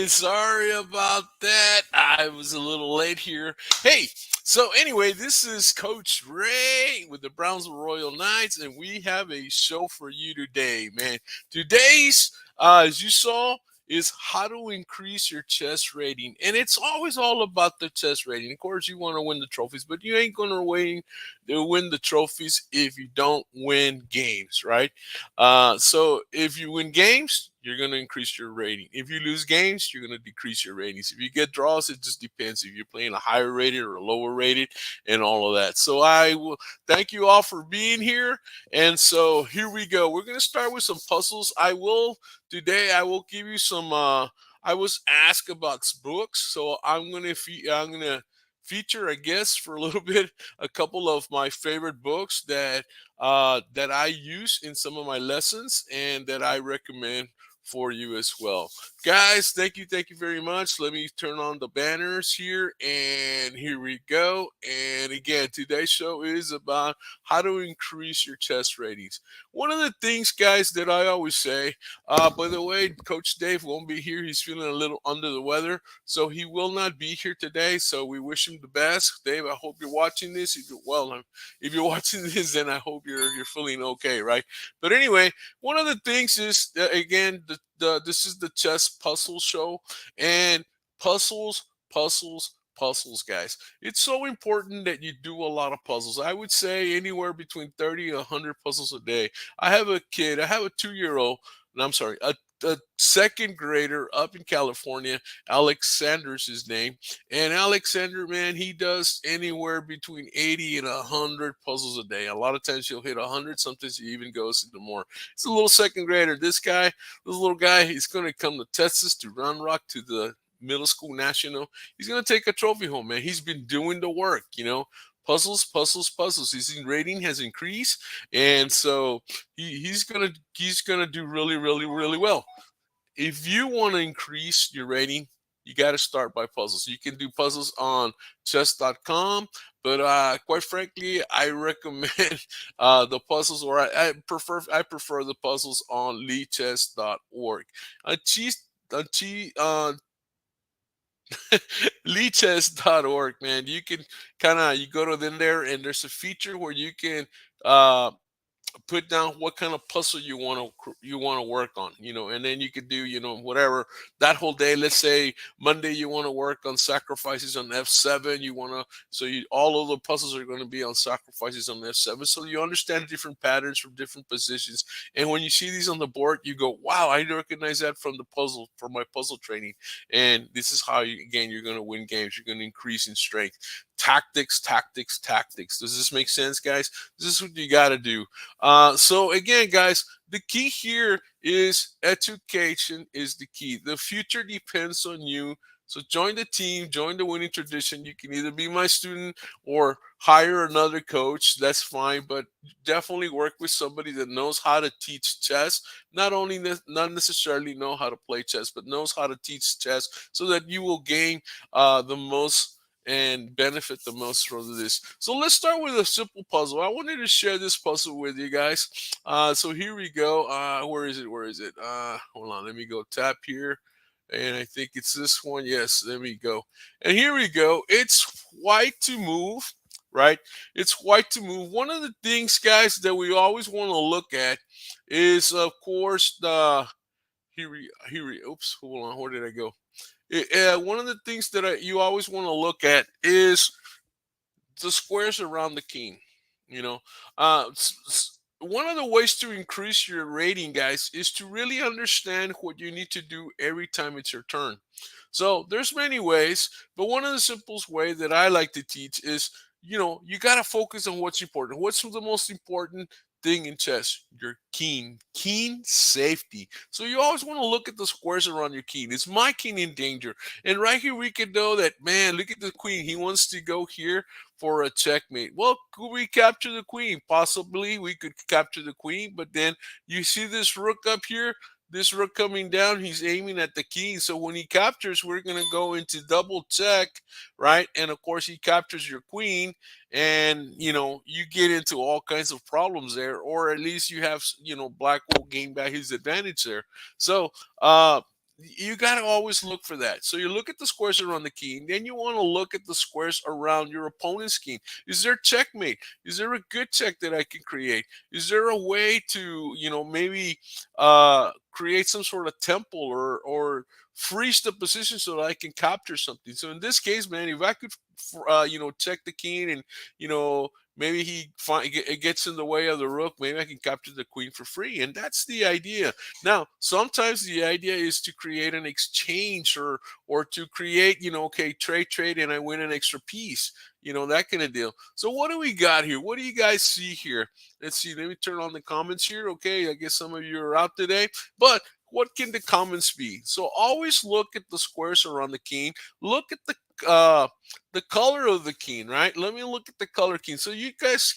sorry about that. I was a little late here. Hey, so anyway, this is Coach Ray with the Brownsville Royal Knights, and we have a show for you today, man. Today's, as you saw, is how to increase your chess rating. And it's always all about the chess rating. Of course, you want to win the trophies, but you ain't going to win the trophies if you don't win games, right? So if you win games, you're going to increase your rating. If you lose games, you're going to decrease your ratings. If you get draws, it just depends if you're playing a higher rated or a lower rated and all of that. So I will thank you all for being here. And so here we go. We're going to start with some puzzles. I will give you some I was asked about books, so I'm going to feature, I guess, for a little bit, a couple of my favorite books that I use in some of my lessons and that I recommend for you as well. Guys, thank you very much. Let me turn on the banners here, and here we go. And again, today's show is about how to increase your chess ratings. One of the things, guys, that I always say, by the way, Coach Dave won't be here. He's feeling a little under the weather, so he will not be here today. So we wish him the best. Dave, I hope you're watching this. If you're watching this, then I hope you're feeling okay, right? But anyway, one of the things is again, this is the chess puzzle show, and puzzles, guys. It's so important that you do a lot of puzzles. I would say anywhere between 30 and 100 puzzles a day. I have a kid. I have a 2-year-old. I'm sorry, a second grader up in California. Alexander's his name. And Alexander, man, he does anywhere between 80 and 100 puzzles a day. A lot of times he'll hit 100. Sometimes he even goes into more. He's a little second grader. This little guy, he's going to come to Texas, to Round Rock, to the middle school national. He's going to take a trophy home, man. He's been doing the work. Puzzles. His rating has increased, and so he's gonna do really, really, really well. If you want to increase your rating, you got to start by puzzles. You can do puzzles on chess.com, but quite frankly, I recommend the puzzles, or I prefer the puzzles on leechess.org. Uh, cheese, uh, cheese, uh, leechess.org, man. You can you go to in there, and there's a feature where you can uh put down what kind of puzzle you want to work on, and then you could do, whatever that whole day. Let's say Monday you want to work on sacrifices on f7. You want to so you all of the puzzles are going to be on sacrifices on f7, so you understand different patterns from different positions. And when you see these on the board, you go, wow, I recognize that from my puzzle training. And this is how you're going to win games. You're going to increase in strength. Tactics. Does this make sense, guys? This is what you got to do. So again, guys, the key here is education is the key. The future depends on you. So join the team, join the winning tradition. You can either be my student or hire another coach. That's fine, but definitely work with somebody that knows how to teach chess. Not necessarily know how to play chess, but knows how to teach chess, so that you will gain the most and benefit the most from this. So let's start with a simple puzzle. I wanted to share this puzzle with you guys. So here we go. Where is it? Hold on. Let me go tap here. And I think it's this one. Yes, there we go. And here we go. It's white to move, right? It's white to move. One of the things, guys, that we always want to look at is, of course, oops, hold on. Where did I go? One of the things that you always want to look at is the squares around the king. One of the ways to increase your rating, guys, is to really understand what you need to do every time it's your turn. So there's many ways, but one of the simplest way that I like to teach is, you got to focus on what's important. What's the most important thing in chess? Your king safety. So you always want to look at the squares around your king. Is my king in danger? And right here we can know that, man, look at the queen. He wants to go here for a checkmate. Well, could we capture the queen? Possibly we could capture the queen, but then you see this rook up here, this rook coming down, he's aiming at the king. So when he captures, we're going to go into double check, right? And of course, he captures your queen, and you get into all kinds of problems there, or at least you have, black will gain back his advantage there. So you got to always look for that. So you look at the squares around the king, then you want to look at the squares around your opponent's king. Is there checkmate? Is there a good check that I can create? Is there a way to, maybe create some sort of temple or freeze the position so that I can capture something? So in this case, man, if I could, check the king and, maybe it gets in the way of the rook, maybe I can capture the queen for free. And that's the idea. Now, sometimes the idea is to create an exchange or to create, okay, trade, and I win an extra piece, that kind of deal. So what do we got here? What do you guys see here? Let's see. Let me turn on the comments here. Okay, I guess some of you are out today, but what can the comments be? So always look at the squares around the king. Look at the color of the king, right? Let me look at the color king. So you guys,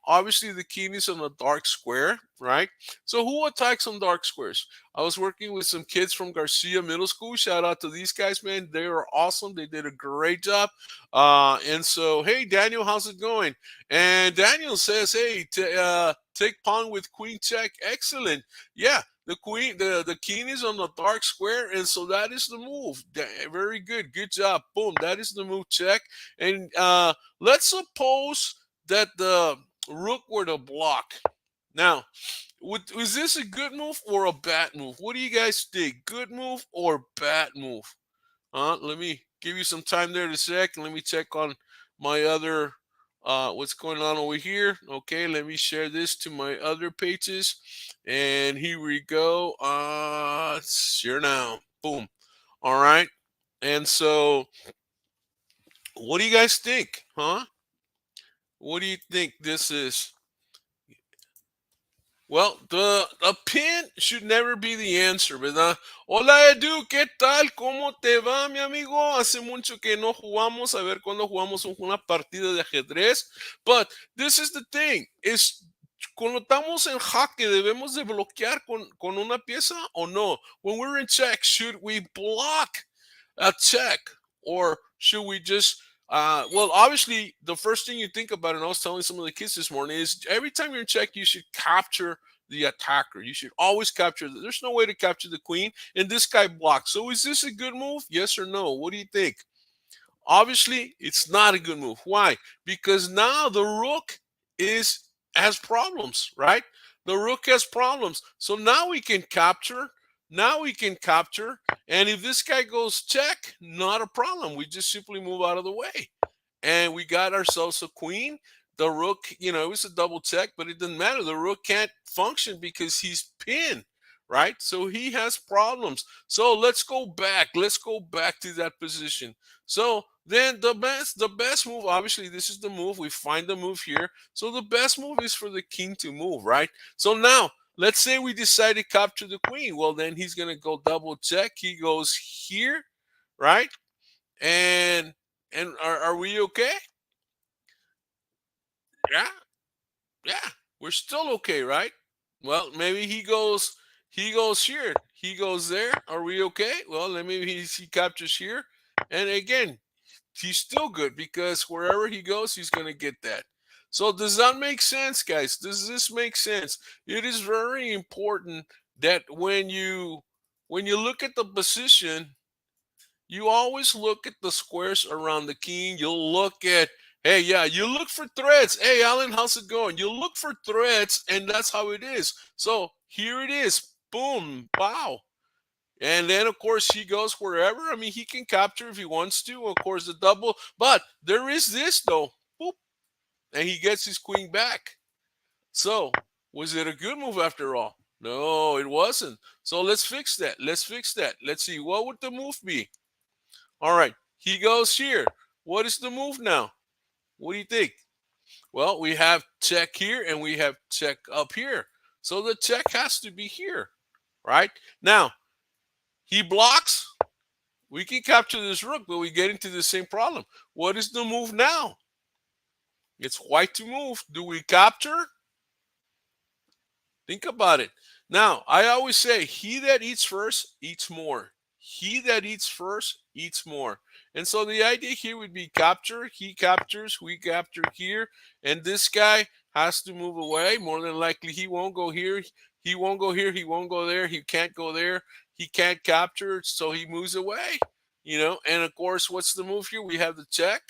obviously the king is on a dark square, right? So who attacks on dark squares? I was working with some kids from Garcia Middle School. Shout out to these guys, man. They are awesome. They did a great job. And so, hey, Daniel, how's it going? And Daniel says, hey, take pawn with queen check. Excellent. Yeah, the king is on the dark square, and so that is the move. Very good job. Boom, that is the move. Check. And let's suppose that the rook were to block. Now, is this a good move or a bad move? What do you guys think? Good move or bad move? Let me give you some time there to check. Let me check on my other what's going on over here. Okay, let me share this to my other pages. And here we go. Share now. Boom. All right. And so what do you guys think? What do you think this is? Well, the pin should never be the answer, ¿verdad? Hola Edu, ¿qué tal? ¿Cómo te va, mi amigo? Hace mucho que no jugamos. A ver cuándo jugamos una partida de ajedrez. But this is the thing. Cuando estamos en jaque, ¿debemos de bloquear con una pieza o no? When we're in check, should we block a check or should we just well, obviously, the first thing you think about, and I was telling some of the kids this morning, is every time you're in check, you should capture the attacker. You should always capture. There's no way to capture the queen, and this guy blocks. So is this a good move? Yes or no? What do you think? Obviously, it's not a good move. Why? Because now the rook has problems, right? The rook has problems. So now we can capture. Now we can capture. And if this guy goes check, not a problem. We just simply move out of the way. And we got ourselves a queen. The rook, it was a double check, but it doesn't matter. The rook can't function because he's pinned, right? So he has problems. So let's go back. Let's go back to that position. So then the best move, obviously, this is the move. We find the move here. So the best move is for the king to move, right? So now, let's say we decide to capture the queen. Well, then he's going to go double check. He goes here, right? And are we okay? Yeah, we're still okay, right? Well, maybe he goes here, he goes there. Are we okay? Well, then maybe he captures here, and again, he's still good because wherever he goes, he's gonna get that. So does that make sense, guys? Does this make sense? It is very important that when you look at the position, you always look at the squares around the king. You'll look at, hey, yeah, you look for threads. Hey, Alan, how's it going? You look for threads, and that's how it is. So here it is. Boom, pow. And then, of course, he goes wherever. I mean, he can capture if he wants to. Of course, the double. But there is this, though. Boop. And he gets his queen back. So was it a good move after all? No, it wasn't. So let's fix that. Let's fix that. Let's see. What would the move be? All right, he goes here. What is the move now? What do you think? Well, we have check here and we have check up here. So the check has to be here, right? Now, he blocks. We can capture this rook, but we get into the same problem. What is the move now? It's white to move. Do we capture? Think about it. Now, I always say, he that eats first eats more. He that eats first eats more. And so the idea here would be capture. He captures, we capture here. And this guy has to move away. More than likely, he won't go here. He won't go here. He won't go there. He can't go there. he can't capture, so he moves away. And of course, what's the move here? We have the check,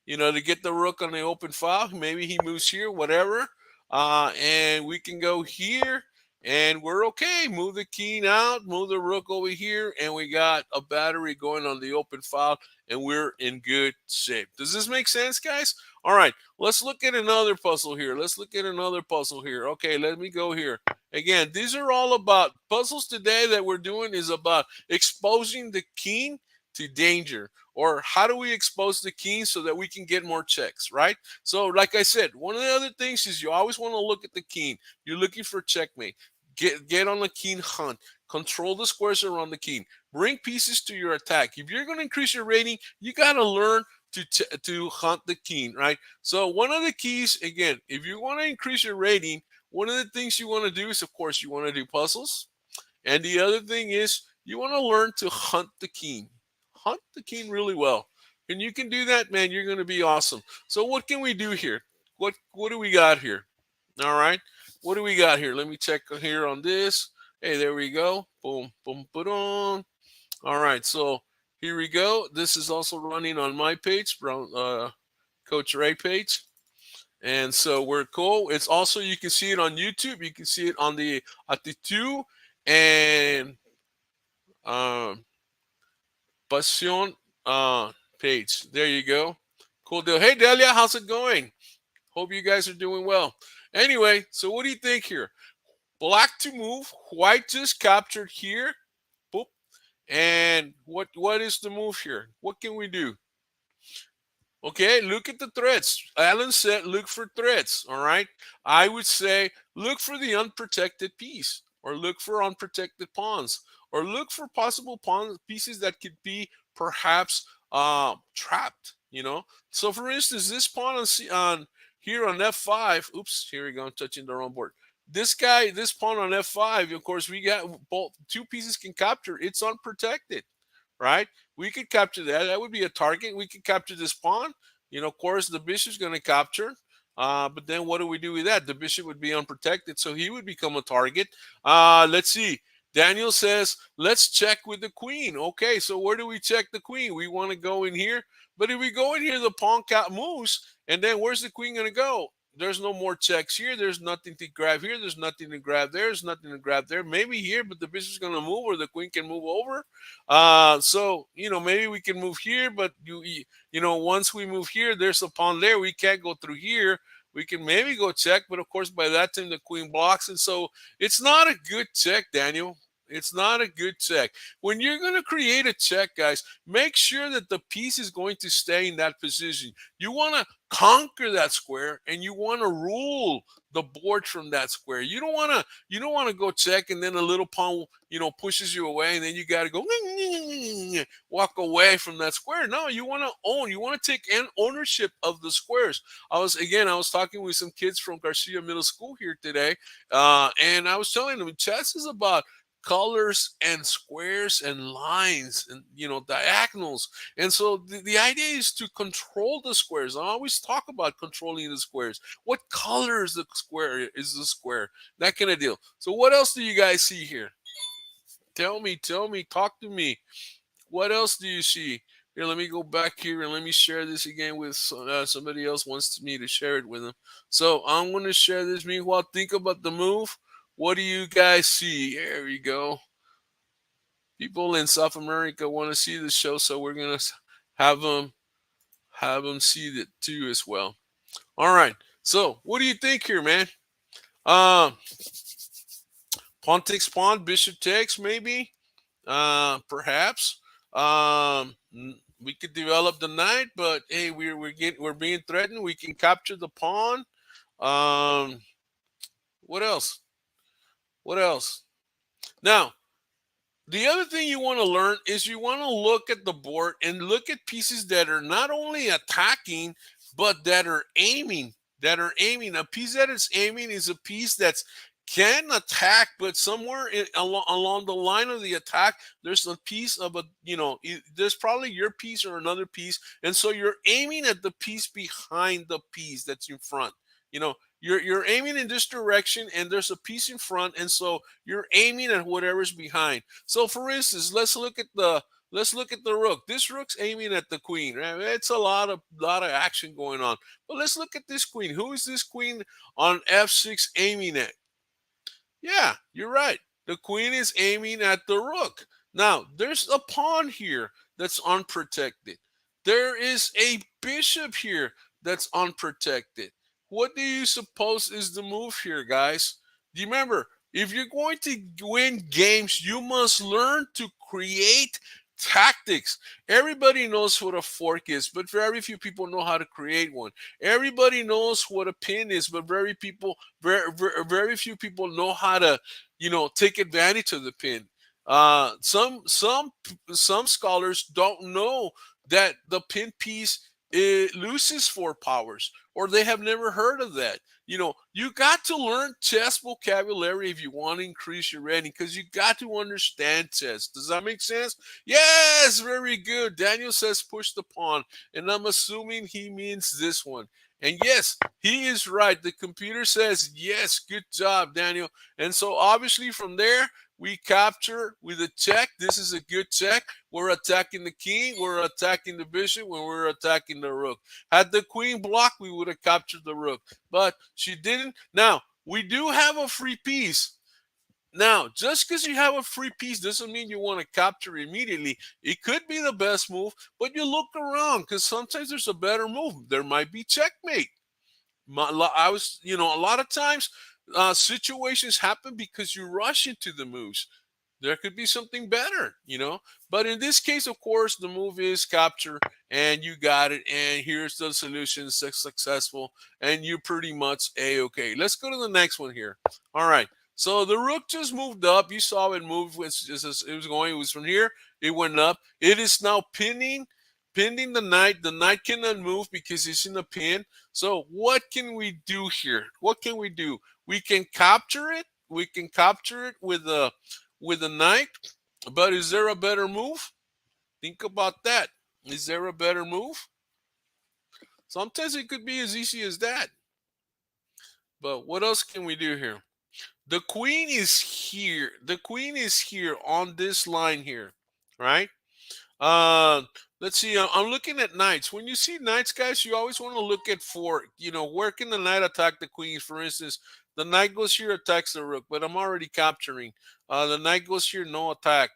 to get the rook on the open file. Maybe he moves here, whatever. And we can go here, and we're okay. Move the king out, move the rook over here, and we got a battery going on the open file, and we're in good shape. Does this make sense, guys? All right, let's look at another puzzle here. Okay, let me go here. Again, these are all about puzzles today that we're doing is about exposing the king to danger, or how do we expose the king so that we can get more checks, right? So like I said, one of the other things is you always want to look at the king. You're looking for checkmate. Get on the king hunt. Control the squares around the king. Bring pieces to your attack. If you're going to increase your rating, you got to learn to hunt the king, right? So one of the keys, again, if you want to increase your rating, one of the things you want to do is, of course, you want to do puzzles. And the other thing is you want to learn to hunt the king. Hunt the king really well. And you can do that, man, you're going to be awesome. So what can we do here? What do we got here? All right. What do we got here? Let me check here on this. Hey, there we go. Boom, boom, boom. All right. So here we go. This is also running on my page, Coach Ray page. And so we're cool. It's also, you can see it on YouTube. You can see it on the ACTITUD and PASIÓN page. There you go. Cool deal. Hey, Delia, how's it going? Hope you guys are doing well. Anyway, so what do you think here? Black to move. White just captured here. Boop. And what is the move here? What can we do? Okay, look at the threats. Alan said look for threats, all right? I would say look for the unprotected piece, or look for unprotected pawns, or look for possible pawn pieces that could be perhaps trapped, So for instance, this pawn on here on f5, oops, here we go, I'm touching the wrong board. This pawn on f5, of course, we got both two pieces can capture. It's unprotected, right? We could capture that. That would be a target. We could capture this pawn. Of course, the bishop's going to capture. But then what do we do with that? The bishop would be unprotected, so he would become a target. Let's see. Daniel says, let's check with the queen. Okay, so where do we check the queen? We want to go in here. But if we go in here, the pawn moves. And then where's the queen going to go? There's no more checks here. There's nothing to grab here. There's nothing to grab there. There's nothing to grab there. Maybe here, but the bishop's going to move, or the queen can move over. So maybe we can move here, but once we move here, there's a pawn there. We can't go through here. We can maybe go check, but of course by that time the queen blocks, and so it's not a good check, Daniel. It's not a good check. When you're going to create a check, guys, make sure that the piece is going to stay in that position. You want to conquer that square, and you want to rule the board from that square. You don't want to go check, and then a little pawn pushes you away, and then you got to go walk away from that square. No, you want to own. You want to take ownership of the squares. I was talking with some kids from Garcia Middle School here today, and I was telling them chess is about colors and squares and lines and diagonals. And so the idea is to control the squares. I always talk about controlling the squares. What color is the square? That kind of deal. So what else do you guys see here? Tell me, talk to me. What else do you see? Here, let me go back here and let me share this again with somebody else wants me to share it with them. So I'm going to share this. Meanwhile, think about the move. What do you guys see? There we go. People in South America want to see the show, so we're going to have them see it too as well. All right. So what do you think here, man? Pawn takes pawn, bishop takes, maybe. Perhaps. We could develop the knight, but hey, we're being threatened. We can capture the pawn. What else? What else? Now, the other thing you want to learn is you want to look at the board and look at pieces that are not only attacking, but that are aiming. A piece that is aiming is a piece that's can attack, but somewhere along the line of the attack, there's a piece of there's probably your piece or another piece. And so you're aiming at the piece behind the piece that's in front. You're aiming in this direction, and there's a piece in front, and so you're aiming at whatever's behind. So, for instance, let's look at the rook. This rook's aiming at the queen. Right? It's a lot of action going on. But let's look at this queen. Who is this queen on f6 aiming at? Yeah, you're right. The queen is aiming at the rook. Now, there's a pawn here that's unprotected. There is a bishop here that's unprotected. What do you suppose is the move here, guys? Do you remember? If you're going to win games, you must learn to create tactics. Everybody knows what a fork is, but very few people know how to create one. Everybody knows what a pin is, but very few people know how to, take advantage of the pin. Some scholars don't know that the pin piece, it loses four powers, or they have never heard of that. You got to learn chess vocabulary if you want to increase your rating, because you got to understand chess. Does that make sense? Yes, very good. Daniel says push the pawn, and I'm assuming he means this one. And yes, he is right. The computer says yes. Good job, Daniel. And so obviously from there, we capture with a check. This is a good check. We're attacking the king. We're attacking the bishop. When we're attacking the rook. Had the queen blocked, we would have captured the rook. But she didn't. Now, we do have a free piece. Now, just because you have a free piece doesn't mean you want to capture immediately. It could be the best move, but you look around, because sometimes there's a better move. There might be checkmate. A lot of times situations happen because you rush into the moves. There could be something better. But in this case, of course, the move is capture, and you got it. And here's the solution, successful, and you're pretty much a-okay. Let's go to the next one here. All right. So the rook just moved up. You saw it move. It was from here. It went up. It is now pinning the knight. The knight cannot move because it's in a pin. So what can we do here? What can we do? We can capture it. We can capture it with a knight. But is there a better move? Think about that. Is there a better move? Sometimes it could be as easy as that. But what else can we do here? The queen is here. The queen is here on this line here, right? Uh, let's see. I'm looking at knights. When you see knights, guys, you always want to look at where can the knight attack the queen? For instance, the knight goes here, attacks the rook, but I'm already capturing. The knight goes here, no attack.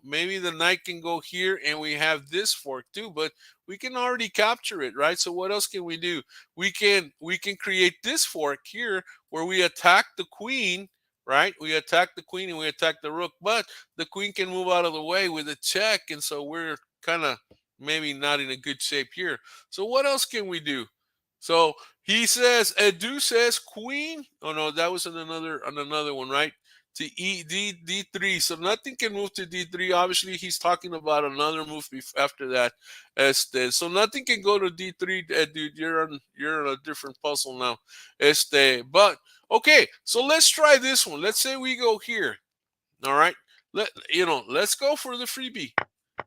Maybe the knight can go here, and we have this fork too, but we can already capture it, right? So what else can we do? We can create this fork here where we attack the queen, right? We attack the queen and we attack the rook, but the queen can move out of the way with a check, and so we're kind of maybe not in a good shape here. So what else can we do? So he says, Edu says queen. Oh no, that was on another one, right? To D3. So nothing can move to D3. Obviously, he's talking about another move after that. So nothing can go to D3. Dude, you're on a different puzzle now. But okay, so let's try this one. Let's say we go here. All right. Let's go for the freebie.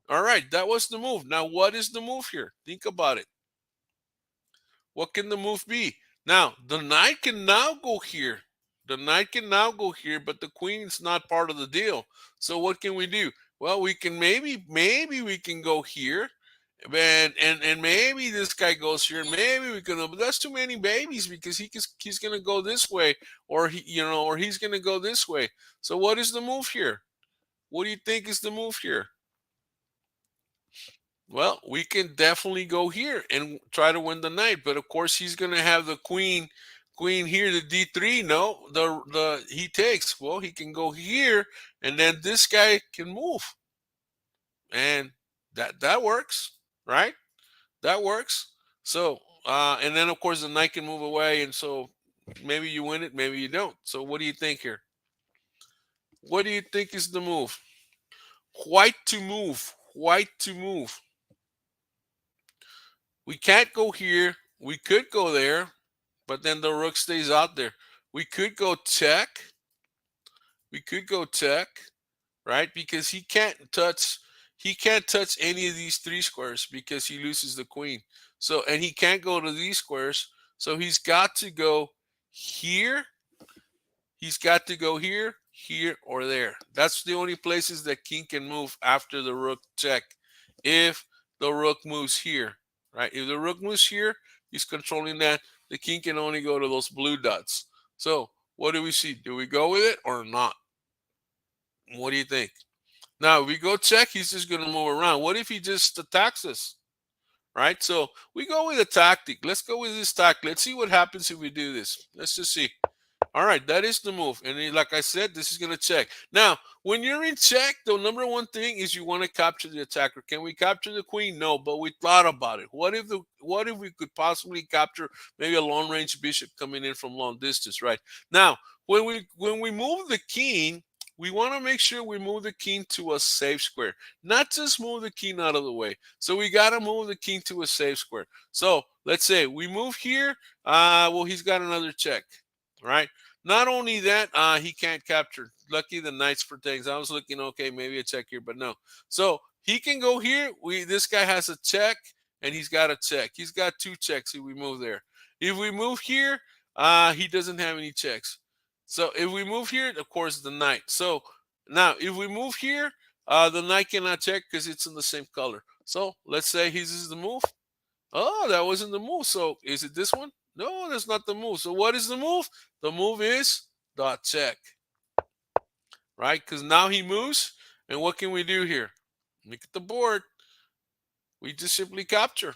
All right, that was the move. Now, what is the move here? Think about it. What can the move be? Now, the knight can now go here. The knight can now go here, but the queen is not part of the deal. So what can we do? Well, we can maybe we can go here. And maybe this guy goes here. Maybe we can, but that's too many babies, because he's gonna go this way, or he's gonna go this way. So what is the move here? What do you think is the move here? Well, we can definitely go here and try to win the knight, but of course he's gonna have the queen here, the D3. No, the he takes. Well, he can go here, and then this guy can move, and that works, right? That works. So, and then of course the knight can move away, and so maybe you win it, maybe you don't. So, what do you think here? What do you think is the move? White to move. White to move. We can't go here. We could go there, but then the rook stays out there. We could go check. We could go check, right? Because he can't touch any of these three squares, because he loses the queen. So, and he can't go to these squares. So he's got to go here. He's got to go here, here, or there. That's the only places that king can move after the rook check. If the rook moves here, right? If the rook moves here, he's controlling that. The king can only go to those blue dots. So what do we see? Do we go with it or not? What do you think? Now, if we go check, he's just going to move around. What if he just attacks us? Right? So we go with a tactic. Let's go with this tactic. Let's see what happens if we do this. Let's just see. All right, that is the move. And like I said, this is going to check. Now, when you're in check, the number one thing is you want to capture the attacker. Can we capture the queen? No, but we thought about it. What if we could possibly capture maybe a long range bishop coming in from long distance, right? Now, when we move the king, we want to make sure we move the king to a safe square, not just move the king out of the way. So we got to move the king to a safe square. So let's say we move here. Well, he's got another check, right? Not only that, he can't capture. Lucky the knights protects. I was looking, okay, maybe a check here, but no. So he can go here. This guy has a check, and he's got a check. He's got two checks if we move there. If we move here, he doesn't have any checks. So if we move here, of course, the knight. So now if we move here, the knight cannot check because it's in the same color. So let's say this is the move. Oh, that wasn't the move. So is it this one? No, that's not the move. So what is the move? The move is dot check, right? Because now he moves. And what can we do here? Look at the board. We just simply capture.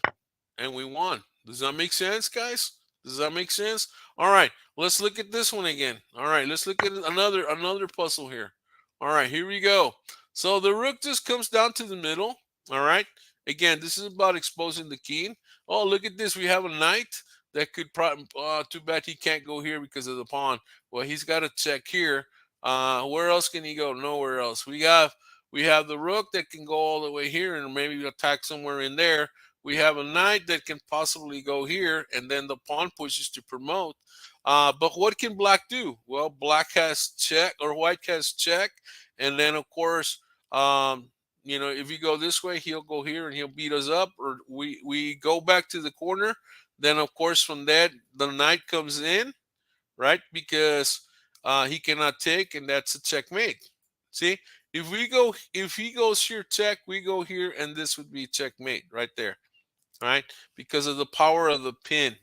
And we won. Does that make sense, guys? Does that make sense? All right, let's look at this one again. All right, let's look at another puzzle here. All right, here we go. So the rook just comes down to the middle. All right. Again, this is about exposing the king. Oh, look at this. We have a knight that could probably. Too bad he can't go here because of the pawn. Well, he's got to check here. Where else can he go? Nowhere else. We have the rook that can go all the way here and maybe attack somewhere in there. We have a knight that can possibly go here, and then the pawn pushes to promote. But what can black do? Well, black has check, or white has check, and then of course, if you go this way, he'll go here and he'll beat us up, or we go back to the corner. Then of course from that the knight comes in, right? Because he cannot take, and that's a checkmate. See, if he goes here check, we go here, and this would be checkmate right there, right? Because of the power of the pin,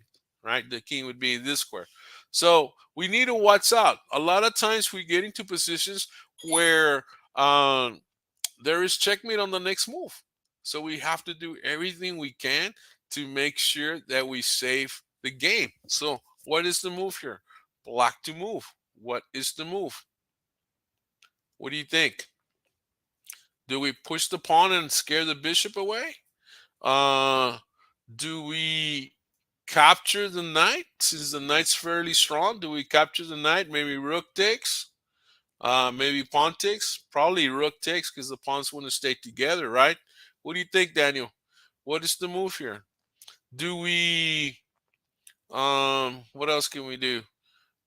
right? The king would be this square. So we need to watch out. A lot of times we get into positions where there is checkmate on the next move. So we have to do everything we can to make sure that we save the game. So what is the move here? Black to move. What is the move? What do you think? Do we push the pawn and scare the bishop away? Do we capture the knight? Since the knight's fairly strong, do we capture the knight? Maybe rook takes. Maybe pawn takes. Probably rook takes because the pawns want to stay together, right? What do you think, Daniel? What is the move here? Do we? What else can we do?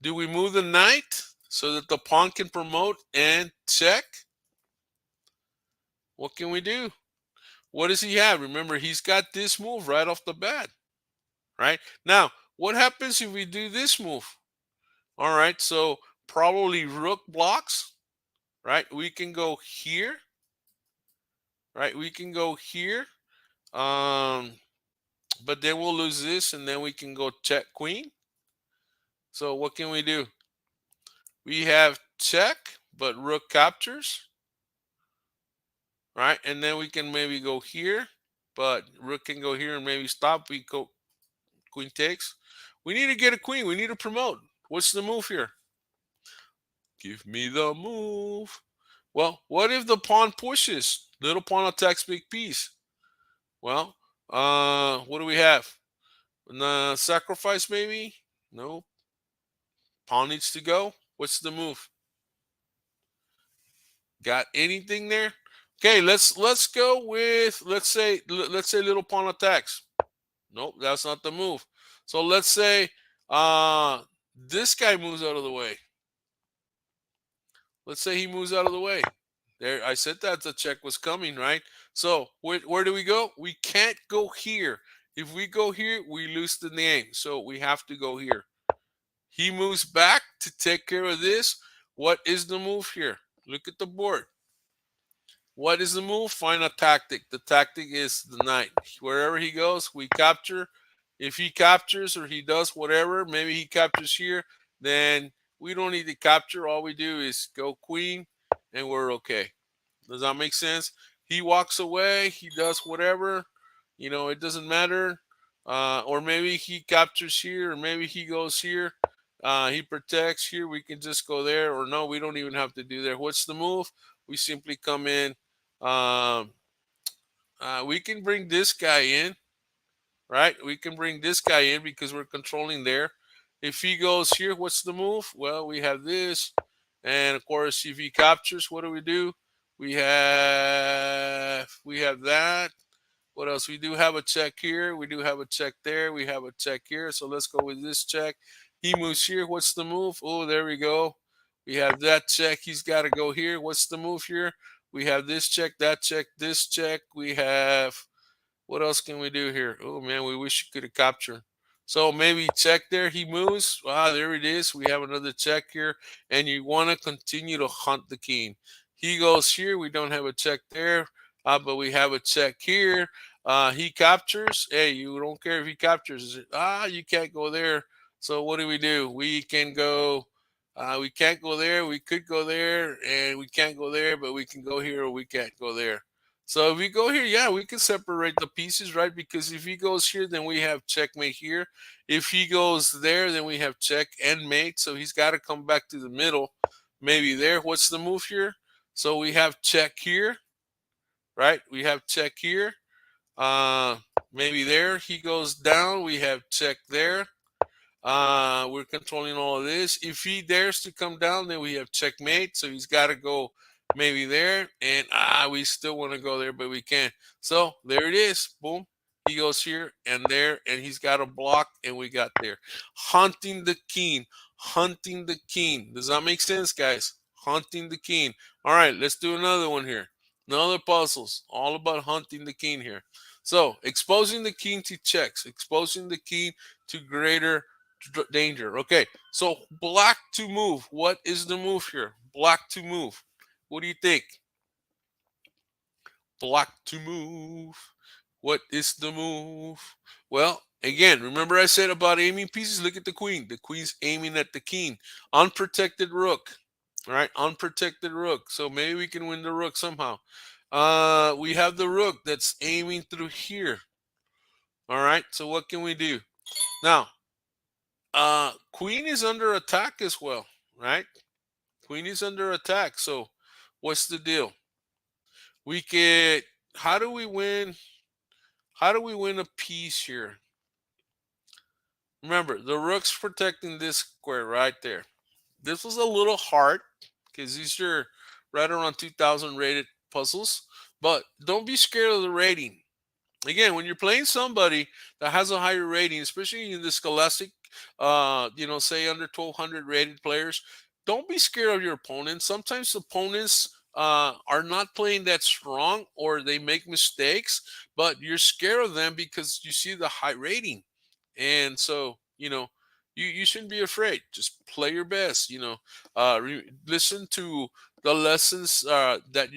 Do we move the knight so that the pawn can promote and check? What can we do? What does he have? Remember, he's got this move right off the bat, right? Now, what happens if we do this move? All right, so probably rook blocks, right? We can go here, right? We can go here, but then we'll lose this, and then we can go check queen. So what can we do? We have check, but rook captures, right? And then we can maybe go here, but rook can go here and maybe stop. We go queen takes. We need to get a queen. We need to promote. What's the move here? Give me the move. Well, what if the pawn pushes? Little pawn attacks big piece. Well, what do we have? Sacrifice maybe? No. Pawn needs to go. What's the move? Got anything there? Okay, let's go with let's say little pawn attacks. Nope, that's not the move. So let's say this guy moves out of the way. Let's say he moves out of the way. There, I said that the check was coming, right? So where do we go? We can't go here. If we go here, we lose the game. So we have to go here. He moves back to take care of this. What is the move here? Look at the board. What is the move? Find a tactic. The tactic is the knight. Wherever he goes, we capture. If he captures or he does whatever, maybe he captures here, then we don't need to capture. All we do is go queen and we're okay. Does that make sense? He walks away, he does whatever, it doesn't matter. Or maybe he captures here, or maybe he goes here. He protects here. We can just go there, or no, we don't even have to do there. What's the move? We simply come in. Um, we can bring this guy in, right? We can bring this guy in because we're controlling there. If he goes here, what's the move? Well, we have this. And of course, if he captures, what do? We have that. What else? We do have a check here. We do have a check there. We have a check here. So let's go with this check. He moves here. What's the move? Oh, there we go. We have that check. He's got to go here. What's the move here? We have this check, that check, this check. We have, what else can we do here? Oh man, we wish you could have captured. So maybe check there. He moves. Ah, there it is. We have another check here. And you want to continue to hunt the king. He goes here. We don't have a check there. But we have a check here. He captures. Hey, you don't care if he captures. You can't go there. So what do? We can go. We can't go there. We could go there, and we can't go there, but we can go here or we can't go there. So if we go here, yeah, we can separate the pieces, right? Because if he goes here, then we have checkmate here. If he goes there, then we have check and mate. So he's got to come back to the middle, maybe there. What's the move here? So we have check here, right? We have check here. Uh, Maybe there. He goes down. We have check there. We're controlling all of this. If he dares to come down, then we have checkmate. So he's got to go maybe there. And we still want to go there, but we can't. So there it is. Boom. He goes here and there, and he's got a block, and we got there. Hunting the king. Hunting the king. Does that make sense, guys? Hunting the king. All right, let's do another one here. Another puzzles. All about hunting the king here. So exposing the king to checks. Exposing the king to greater danger. Okay, so black to move. What is the move here? Black to move. What do you think? Black to move. What is the move? Well, again, remember I said about aiming pieces? Look at the queen. The queen's aiming at the king. Unprotected rook. All right, unprotected rook. So maybe we can win the rook somehow. We have the rook that's aiming through here. All right, so what can we do? Now, queen is under attack as well, right? Queen is under attack. So what's the deal? We could, how do we win? How do we win a piece here? Remember, the rook's protecting this square right there. This was a little hard because these are right around 2,000 rated puzzles. But don't be scared of the rating. Again, when you're playing somebody that has a higher rating, especially in the scholastic, say under 1,200 rated players, don't be scared of your opponents. Sometimes opponents are not playing that strong or they make mistakes, but you're scared of them because you see the high rating. And so, you shouldn't be afraid. Just play your best. Listen to the lessons that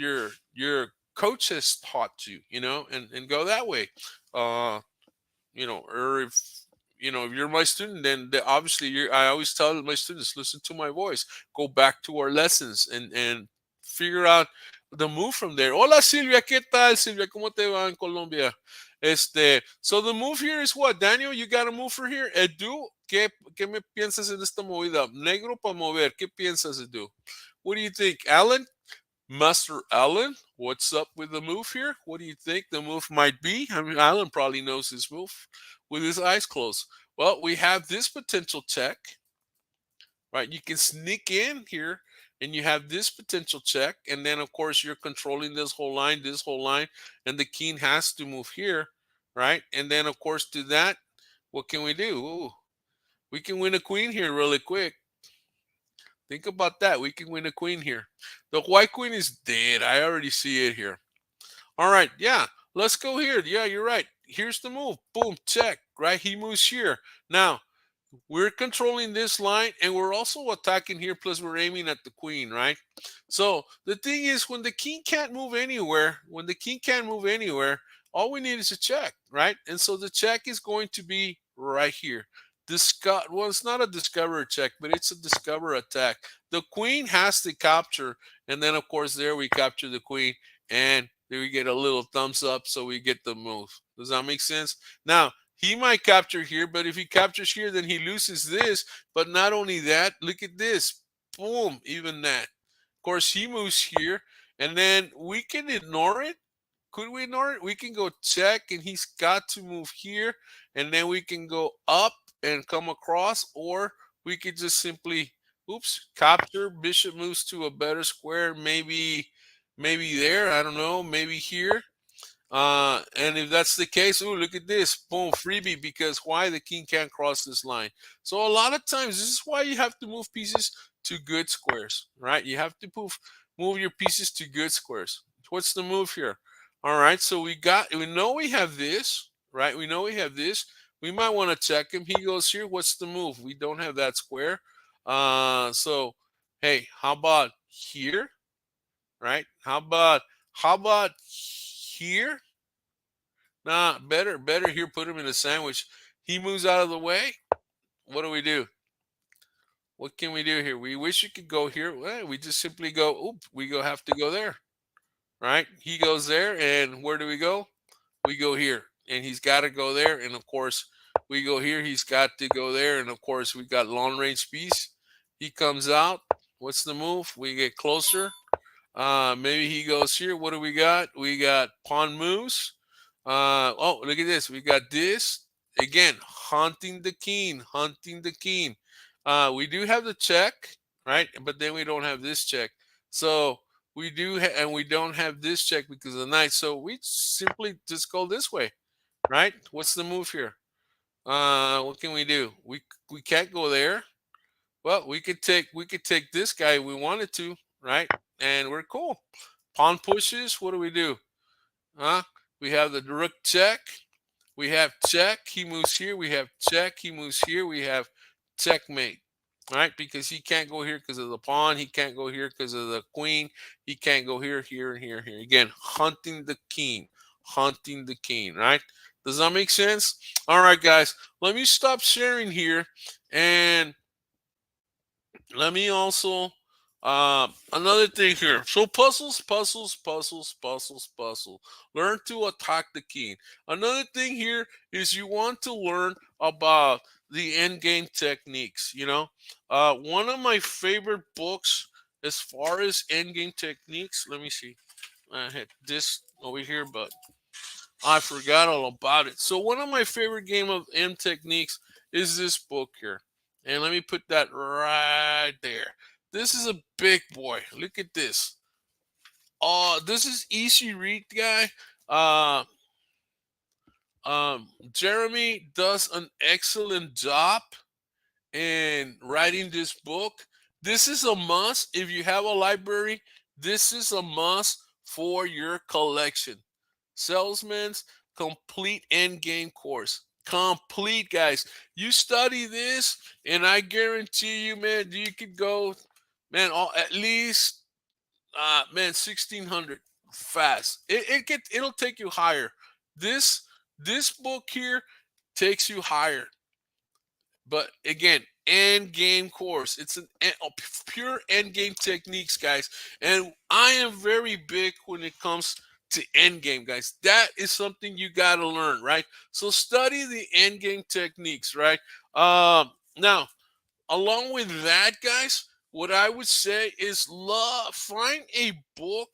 your coach has taught you. And go that way. Or if you're my student, then obviously I always tell my students, listen to my voice, go back to our lessons and figure out the move from there. Hola Silvia, ¿qué tal Silvia? ¿Cómo te va en Colombia? So the move here is what? Daniel, you got a move for here? Edu, ¿qué me piensas en esta movida? Negro para mover, ¿qué piensas, Edu? What do you think? Alan? Master Alan, what's up with the move here? What do you think the move might be? I mean, Alan probably knows his move with his eyes closed. Well, we have this potential check, right? You can sneak in here and you have this potential check. And then, of course, you're controlling this whole line, and the king has to move here, right? And then, of course, to that, what can we do? Ooh, we can win a queen here really quick. Think about that. We can win a queen here. The white queen is dead. I already see it here. All right. Yeah. Let's go here. Yeah, you're right. Here's the move. Boom. Check. Right. He moves here. Now, We're controlling this line, and we're also attacking here, plus we're aiming at the queen, right? So the thing is, when the king can't move anywhere, all we need is a check, right? And so the check is going to be right here. Well, it's not a discover check, but it's a discover attack. The queen has to capture, and then of course there we capture the queen, and there we get a little thumbs up, so we get the move. Does that make sense? Now he might capture here, but if he captures here, then he loses this. But not only that, look at this. Boom, even that. Of course, he moves here, and then we can ignore it. Could we ignore it? We can go check, and he's got to move here, and then we can go up and come across, or we could just simply, oops, capture. Bishop moves to a better square, maybe there. I don't know, maybe here. And if that's the case, oh, look at this, boom, freebie, because why? The king can't cross this line. So a lot of times, this is why you have to move pieces to good squares, right? You have to move your pieces to good squares. What's the move here? All right, so we know we have this, right? We know we have this. We might want to check him. He goes here. What's the move? We don't have that square. So hey, how about here, right? How about here? Nah, better here. Put him in a sandwich. He moves out of the way. What do we do? What can we do here? We wish you could go here. Well, we just simply go. Oop, have to go there, right? He goes there, and where do we go? We go here, and he's got to go there, and of course we go here. He's got to go there, and of course we got long range piece. He comes out. What's the move? We get closer. Maybe he goes here. What do we got? We got pawn moves. Oh, look at this. We got this again. Hunting the king. Hunting the king. We do have the check, right? But then we don't have this check. So and we don't have this check because of the knight. So we simply just go this way, right? What's the move here? What can we do? We can't go there. Well, we could take this guy if we wanted to, right? And we're cool. Pawn pushes. What do we do? Huh? We have the rook check. We have check. He moves here. We have check. He moves here. We have checkmate. Right? Because he can't go here because of the pawn. He can't go here because of the queen. He can't go here, here, and here, here. Again, hunting the king. Hunting the king. Right? Does that make sense? All right, guys. Let me stop sharing here, and let me also another thing here. So puzzles. Learn to attack the king. Another thing here is you want to learn about the end game techniques. One of my favorite books as far as end game techniques. Let me see. I had this over here, but I forgot all about it. So one of my favorite game of end techniques is this book here. And let me put that right there. This is a big boy. Look at this. This is easy read, guy. Uh, Jeremy does an excellent job in writing this book. This is a must. If you have a library, this is a must for your collection. Salesman's complete end game course. Complete, guys. You study this, and I guarantee you, man, you could go, man, at least, man, 1600 fast. It'll take you higher. This book here takes you higher. But again, end game course. It's a pure end game techniques, guys. And I am very big when it comes to end game, guys. That is something you got to learn, right? So study the end game techniques, right? Now, along with that, guys, what I would say is find a book,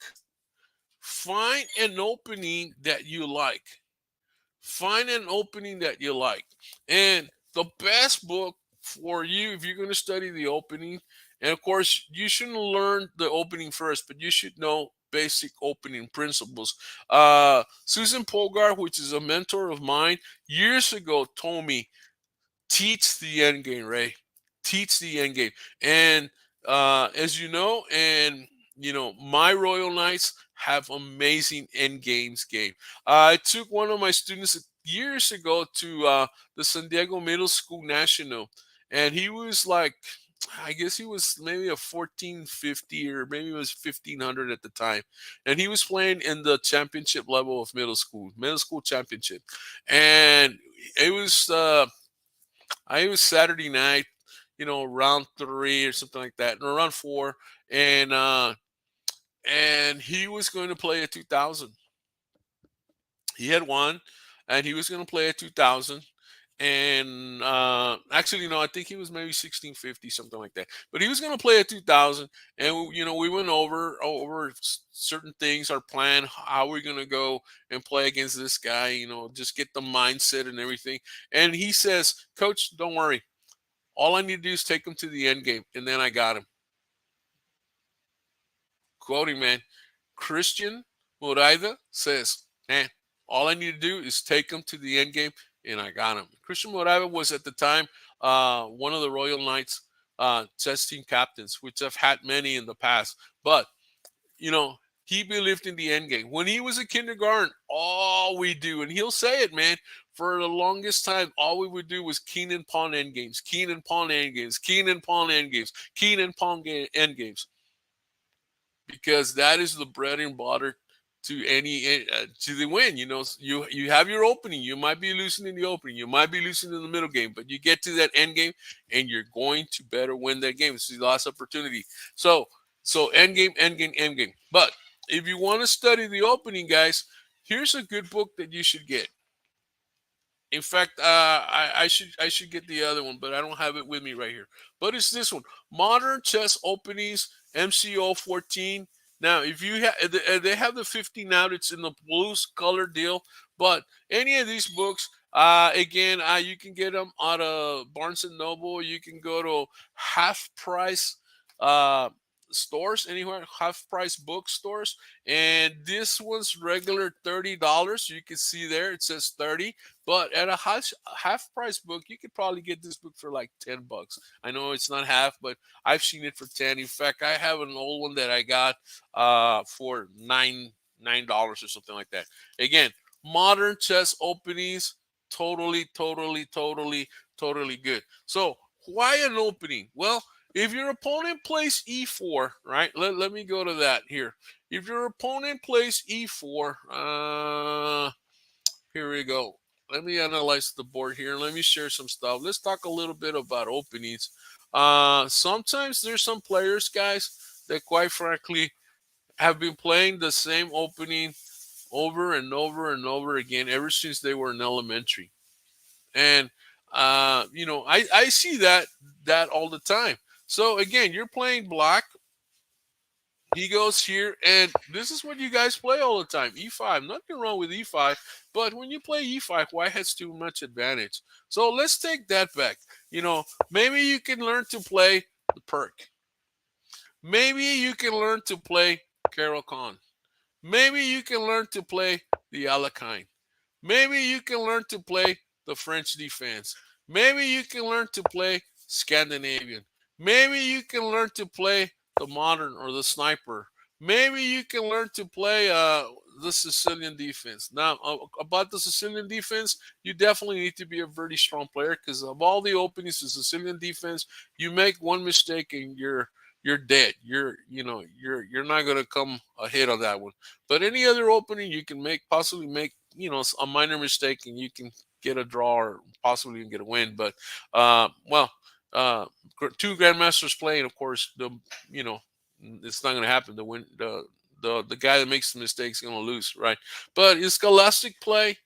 find an opening that you like. Find an opening that you like. And the best book for you, if you're going to study the opening, and of course, you shouldn't learn the opening first, but you should know basic opening principles. Susan Polgar, which is a mentor of mine, years ago told me, teach the end game, Ray. Teach the end game. And as you know, my Royal Knights have amazing end games game. I took one of my students years ago to the San Diego Middle School National, and he was like, I guess he was maybe a 1450 or maybe it was 1500 at the time, and he was playing in the championship level of middle school championship, and it was it was Saturday night, round three or something like that, or round four, and and he was going to play a 2000. He had won, and he was going to play a 2000. And actually, no, I think he was maybe 1650, something like that. But he was going to play a 2000, and we went over certain things, our plan, how we're going to go and play against this guy. Just get the mindset and everything. And he says, "Coach, don't worry. All I need to do is take him to the end game, and then I got him." Quoting, man, Christian Moraida says, "Man, all I need to do is take him to the end game, and I got him." Christian Moraida was at the time one of the Royal Knights chess team captains, which I've had many in the past. But you know, he believed in the end game. When he was in kindergarten, all we do, and he'll say it, man, for the longest time, all we would do was keen and pawn end games, keen and pawn end games, keen and pawn end games, keen and pawn end games, because that is the bread and butter to any to the win. You have your opening. You might be losing in the opening. You might be losing in the middle game, but you get to that end game, and you're going to better win that game. This is the last opportunity. So end game, end game, end game. But if you want to study the opening, guys, here's a good book that you should get. In fact, I should get the other one, but I don't have it with me right here. But it's this one, Modern Chess Openings, MCO 14. Now, if you have, they have the 15 out. It's in the blue color deal. But any of these books, again, you can get them out of Barnes and Noble. You can go to half price uh, stores anywhere, half price bookstores, and this one's regular $30. You can see there it says 30, but at a half price book, you could probably get this book for like $10. I know it's not half, but I've seen it for 10. In fact, I have an old one that I got for $9 or something like that. Again, Modern Chess Openings, totally, totally, totally, totally good. So why an opening? Well, if your opponent plays e4, right? Let me go to that here. If your opponent plays e4, here we go. Let me analyze the board here. Let me share some stuff. Let's talk a little bit about openings. Sometimes there's some players, guys, that quite frankly have been playing the same opening over and over and over again ever since they were in elementary. And I see that all the time. So again, you're playing black. He goes here, and this is what you guys play all the time. E5. Nothing wrong with E5, but when you play E5, white has too much advantage. So let's take that back. Maybe you can learn to play the perk. Maybe you can learn to play Carol Khan. Maybe you can learn to play the Alekhine. Maybe you can learn to play the French defense. Maybe you can learn to play Scandinavian. Maybe you can learn to play the modern or the sniper. Maybe you can learn to play the Sicilian defense. Now, about the Sicilian defense, you definitely need to be a very strong player, because of all the openings to Sicilian defense, you make one mistake and you're dead. You're not going to come ahead on that one. But any other opening, you can possibly make a minor mistake, and you can get a draw or possibly even get a win. But uh, two grandmasters playing, of course, it's not going to happen. The guy that makes the mistake is going to lose, right? But in scholastic play,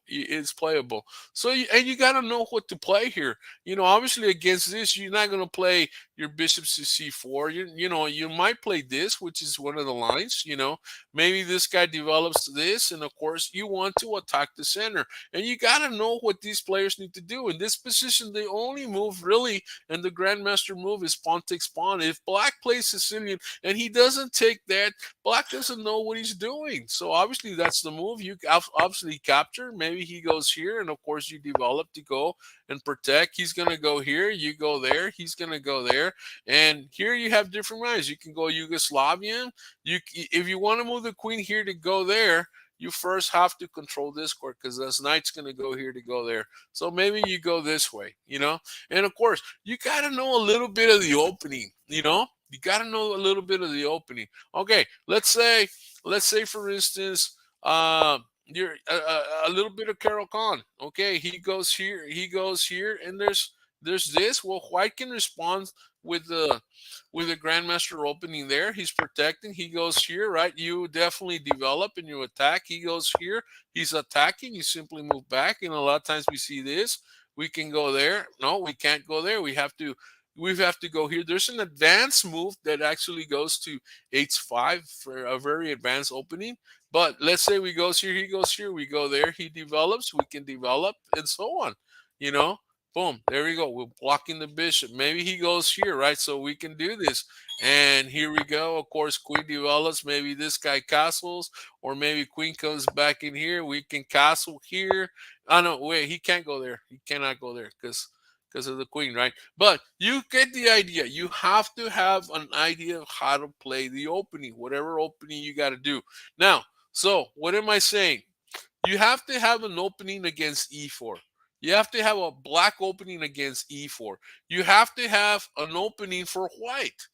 it's playable. So you got to know what to play here. Obviously against this, you're not going to play your bishops to c4. You might play this, which is one of the lines. Maybe this guy develops this, and of course you want to attack the center. And you got to know what these players need to do in this position. The only move really, and the grandmaster move, is pawn takes pawn. If black plays Sicilian and he doesn't take that, black doesn't know what he's doing. So obviously that's the move. You obviously capture. Maybe he goes here, and of course you develop to go and protect. He's going to go here, you go there, he's going to go there. And here you have different lines. You can go Yugoslavian. If you want to move the queen here to go there, you first have to control this court because this knight's going to go here to go there. So maybe you go this way, and of course, you got to know a little bit of the opening, you got to know a little bit of the opening. Okay, let's say for instance, you're a little bit of Carol Khan. Okay, he goes here, and there's this. Well, White can respond with the grandmaster opening there. He's protecting. He goes here, right? You definitely develop and you attack. He goes here. He's attacking. You simply move back. And a lot of times we see this. We can go there. No, we can't go there. We have to go here. There's an advanced move that actually goes to h5 for a very advanced opening. But let's say we goes here, he goes here, we go there, he develops, we can develop, and so on. You know, boom, there we go. We're blocking the bishop. Maybe he goes here, right? So we can do this. And here we go. Of course, queen develops. Maybe this guy castles, or maybe queen comes back in here. We can castle here. Oh no, wait, he can't go there. He cannot go there because of the queen, right? But you get the idea. You have to have an idea of how to play the opening, whatever opening you got to do. Now, so what am I saying? You have to have an opening against e4. You have to have a black opening against e4. You have to have an opening for white.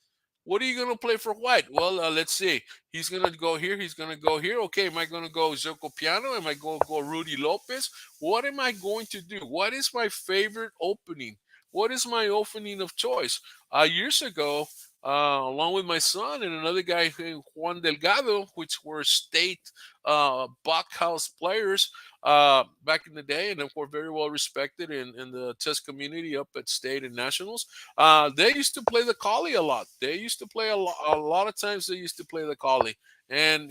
What are you going to play for white? Well, let's see. He's going to go here. He's going to go here. Okay, am I going to go Zoco Piano? Am I going to go Rudy Lopez? What am I going to do? What is my favorite opening? What is my opening of choice? Years ago, along with my son and another guy, Juan Delgado, which were state Bachhaus players back in the day, and of course very well respected in the chess community up at state and nationals. They used to play the collie a lot. They used to play a lot of times. They used to play the collie, and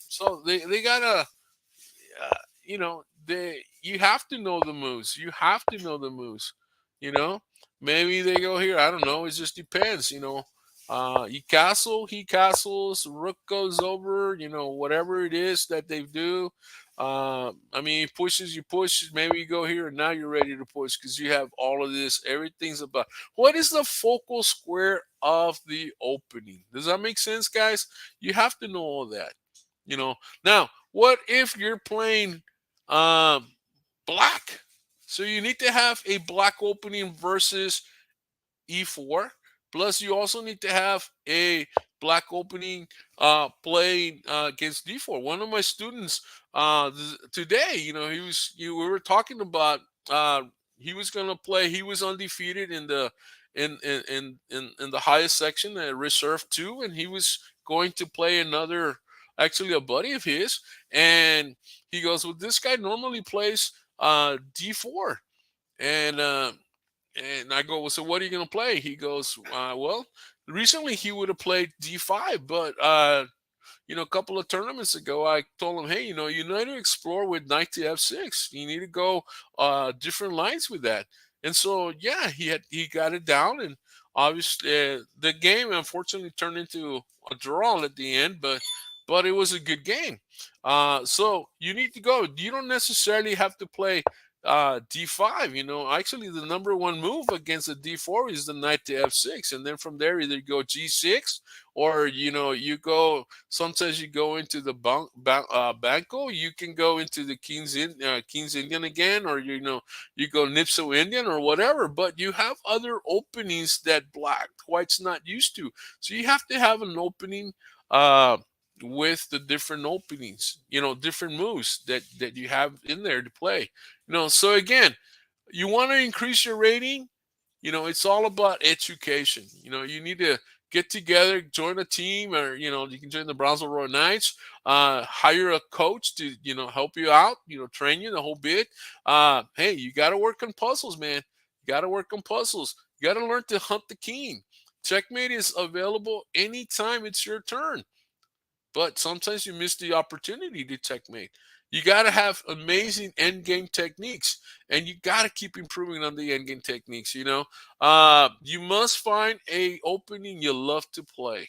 so they got a they you have to know the moves. You have to know the moves. You know, maybe they go here. I don't know. It just depends. You castle, he castles, rook goes over. Whatever it is that they do. I mean, he pushes, you push. Maybe you go here, and now you're ready to push because you have all of this. Everything's about what is the focal square of the opening. Does that make sense, guys? You have to know all that. Now, what if you're playing black? So you need to have a black opening versus e4. Plus, you also need to have a black opening playing against d4. One of my students today, we were talking about he was going to play. He was undefeated in the in the highest section, reserve 2, and he was going to play another, actually a buddy of his, and he goes, well, this guy normally plays d4, and I go, well, so what are you going to play? He goes, well, recently he would have played d5, but a couple of tournaments ago, I told him, hey, you need to explore with knight to f6. You need to go different lines with that. And so, yeah, he got it down, and obviously the game unfortunately turned into a draw at the end, but it was a good game. So you need to go. You don't necessarily have to play d5. Actually the number one move against a d4 is the knight to f6, and then from there either you go g6, or you go, sometimes you go into the banco. You can go into the king's Indian again, or you go nipso Indian or whatever, but you have other openings that white's not used to. So you have to have an opening with the different openings, different moves that you have in there to play. So again, you want to increase your rating. It's all about education. You need to get together, join a team, or you can join the Brownsville Royal Knights. Hire a coach to help you out. Train you the whole bit. Hey, you got to work on puzzles, man. You got to work on puzzles. You got to learn to hunt the king. Checkmate is available anytime it's your turn, but sometimes you miss the opportunity to checkmate. You got to have amazing endgame techniques, and you got to keep improving on the endgame techniques. You must find a opening you love to play.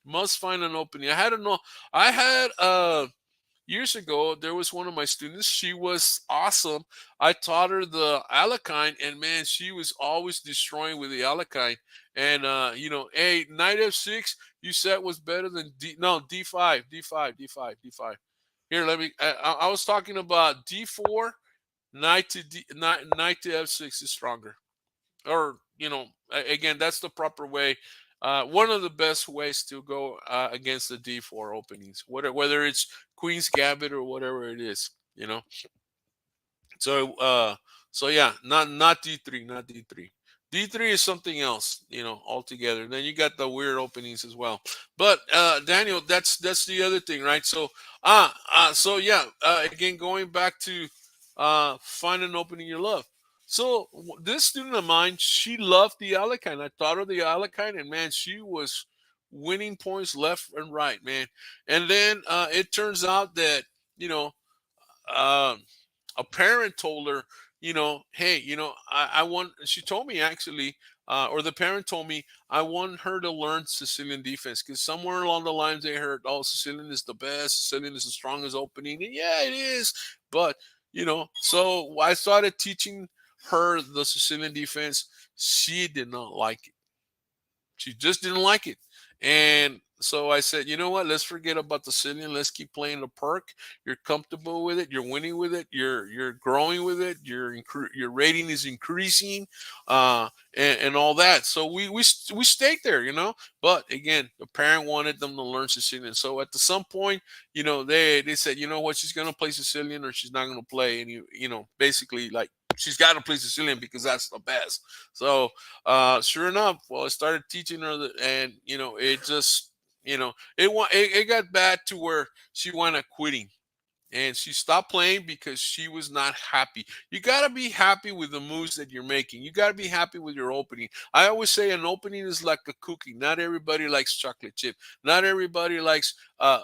Must find an opening. I had years ago, there was one of my students. She was awesome. I taught her the Alekhine, and man, she was always destroying with the Alekhine. And hey, knight f6, you said was better than d5, d5, d5, d5, d5. Here, let me. I was talking about D4, knight to F6 is stronger. Or again, that's the proper way. One of the best ways to go against the D4 openings, whether it's Queen's Gambit or whatever it is. So so yeah, not D3, not D3. D3 is something else, altogether. Then you got the weird openings as well. But Daniel, that's the other thing, right? So so yeah, again, going back to find an opening you love. So this student of mine, she loved the Alakine. I taught her the Alakine, and man, she was winning points left and right, man. And then it turns out that you know um, a parent told her, hey, I want, she told me actually, or the parent told me, I want her to learn Sicilian defense because somewhere along the lines they heard, oh, Sicilian is the best, Sicilian is the strongest opening. And yeah, it is. But, so I started teaching her the Sicilian defense. She did not like it. She just didn't like it. And so I said, you know what? Let's forget about the Sicilian. Let's keep playing the perk. You're comfortable with it. You're winning with it. You're growing with it. Your rating is increasing, and all that. So we stayed there, But again, the parent wanted them to learn Sicilian. So at some point, they said, you know what? She's gonna play Sicilian or she's not gonna play. And basically like she's got to play Sicilian because that's the best. So sure enough, well, I started teaching her, and it just, it got bad to where she wound up quitting and she stopped playing because she was not happy. You got to be happy with the moves that you're making. You got to be happy with your opening. I always say an opening is like a cookie. Not everybody likes chocolate chip. Not everybody likes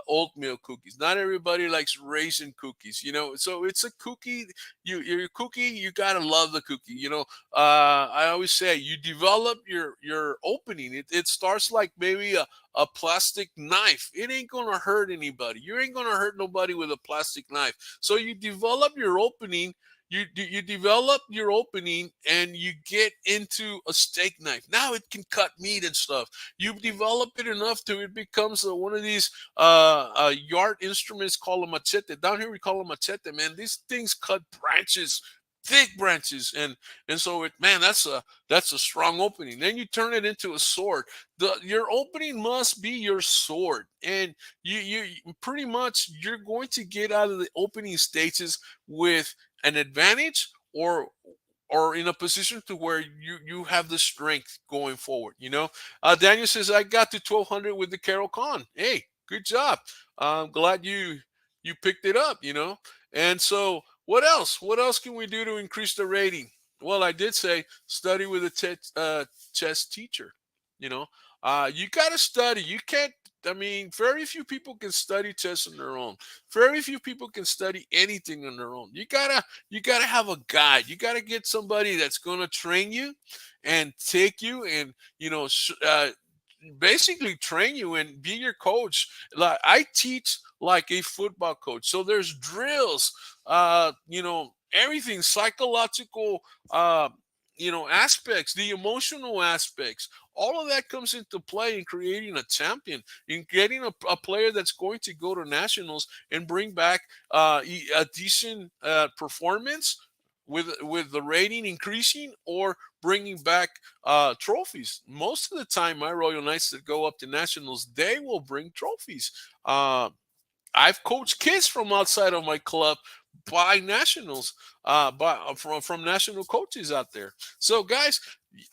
oatmeal cookies. Not everybody likes raisin cookies. So it's a cookie. Your cookie. You got to love the cookie. I always say you develop your opening. It starts like maybe a plastic knife. It ain't gonna hurt anybody. You ain't gonna hurt nobody with a plastic knife. So you develop your opening. You develop your opening and you get into a steak knife. Now it can cut meat and stuff. You develop it enough to it becomes one of these yard instruments called a machete. Down here we call them machete, man. These things cut branches, thick branches, and so man, that's a strong opening. Then you turn it into a sword. Your opening must be your sword, and you pretty much you're going to get out of the opening stages with an advantage, or in a position to where you have the strength going forward. Daniel says I got to 1200 with the Carol Khan. Hey, good job. I'm glad you picked it up. And so what else? What else can we do to increase the rating? Well, I did say study with a chess teacher. You know, you got to study. You can't. I mean, very few people can study chess on their own. Very few people can study anything on their own. You gotta have a guide. You gotta get somebody that's gonna train you and take you and basically train you and be your coach. Like I teach like a football coach, so there's drills, everything psychological, aspects, the emotional aspects. All of that comes into play in creating a champion, in getting a player that's going to go to nationals and bring back a decent performance with the rating increasing, or bringing back trophies. Most of the time, my Royal Knights that go up to nationals, they will bring trophies. I've coached kids from outside of my club by nationals, from national coaches out there. So, guys,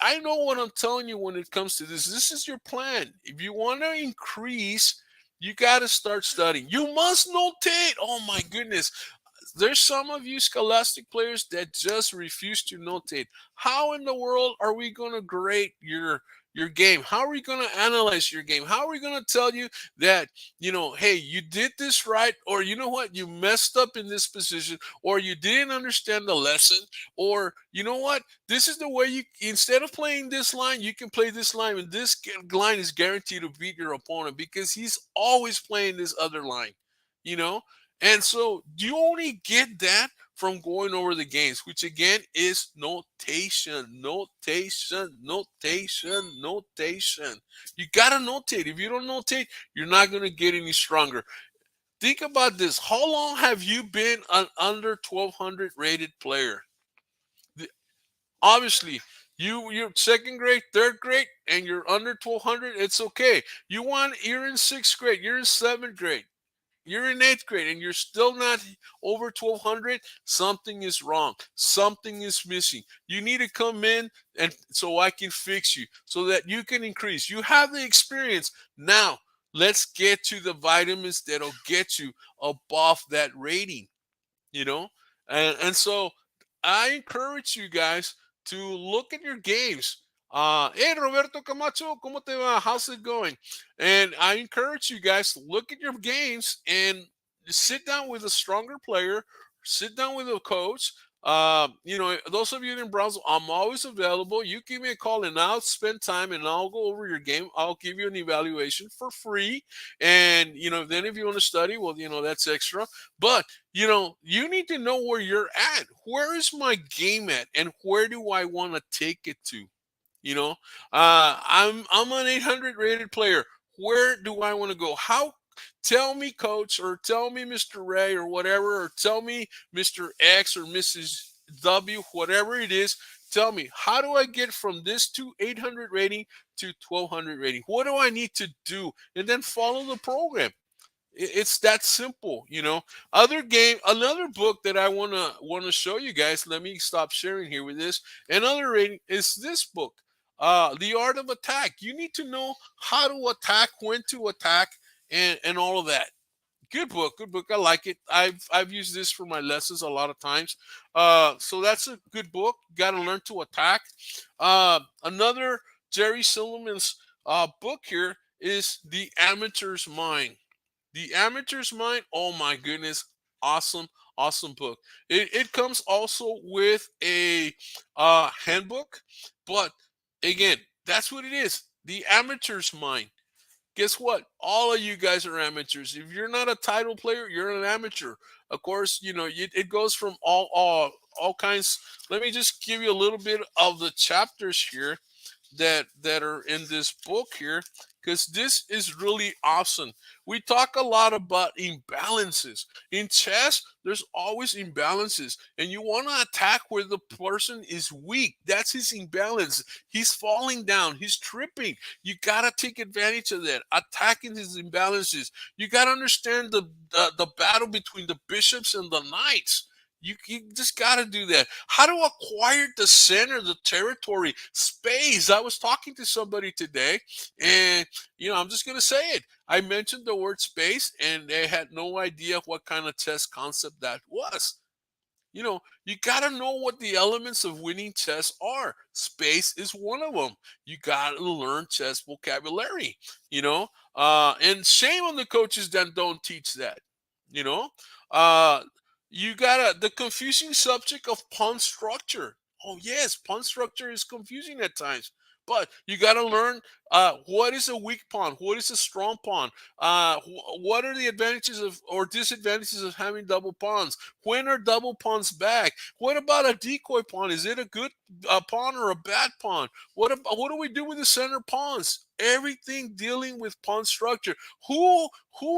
I know what I'm telling you when it comes to this. This is your plan. If you want to increase, you got to start studying. You must notate. Oh my goodness, there's some of you scholastic players that just refuse to notate. How in the world are we going to grade your game? How are we going to analyze your game? How are we going to tell you that, hey, you did this right, or you know what, you messed up in this position, or you didn't understand the lesson, or you know what, this is the way you, instead of playing this line, you can play this line, and this line is guaranteed to beat your opponent because he's always playing this other line, you know? And so you only get that from going over the games, which again is notation, notation, notation, notation. You got to notate. If you don't notate, you're not going to get any stronger. Think about this. How long have you been an under 1200 rated player? The- Obviously, you're second grade, third grade, and you're under 1200. It's okay. You're in sixth grade, you're in seventh grade, you're in eighth grade, and you're still not over 1200. Something is wrong. Something is missing. You need to come in, and so I can fix you, so that you can increase. You have the experience now. Let's get to the vitamins that'll get you above that rating, you know. And so I encourage you guys to look at your games. Hey, Roberto Camacho, ¿cómo te va? How's it going? And I encourage you guys to look at your games and sit down with a stronger player, sit down with a coach. Those of you in Brownsville, I'm always available. You give me a call and I'll spend time and I'll go over your game. I'll give you an evaluation for free. And, then if you want to study, well, that's extra. But you need to know where you're at. Where is my game at, and where do I want to take it to? I'm an 800 rated player. Where do I want to go? How? Tell me, coach, or tell me, Mr. Ray, or whatever, or tell me, Mr. X or Mrs. W, whatever it is. Tell me, how do I get from this to 800 rating to 1200 rating? What do I need to do? And then follow the program. It's that simple. Another book that I wanna show you guys. Let me stop sharing here with this. Another rating is this book, The Art of Attack. You need to know how to attack, when to attack, and all of that. Good book, good book. I like it. I've used this for my lessons a lot of times. So that's a good book. Got to learn to attack. Another Jerry Silverman's book here is The Amateur's Mind. The Amateur's Mind, oh my goodness, awesome, awesome book. It comes also with a handbook, but again, that's what it is. The Amateur's Mind. Guess what? All of you guys are amateurs. If you're not a title player, you're an amateur. Of course, it goes from all kinds. Let me just give you a little bit of the chapters here that are in this book here, because this is really awesome. We talk a lot about imbalances in chess. There's always imbalances, and you want to attack where the person is weak. That's his imbalance. He's falling down, he's tripping. You got to take advantage of that, attacking his imbalances. You got to understand the battle between the bishops and the knights. You just got to do that. How to acquire the center, the territory, space. I was talking to somebody today, and I'm just going to say it. I mentioned the word space, and they had no idea what kind of chess concept that was. You got to know what the elements of winning chess are. Space is one of them. You got to learn chess vocabulary, and shame on the coaches that don't teach that, you know. Uh, you got to, the confusing subject of pawn structure. Oh, yes, pawn structure is confusing at times. But you got to learn what is a weak pawn, what is a strong pawn, what are the advantages of or disadvantages of having double pawns. When are double pawns back? What about a decoy pawn? Is it a good pawn or a bad pawn? What do we do with the center pawns? Everything dealing with pawn structure. Who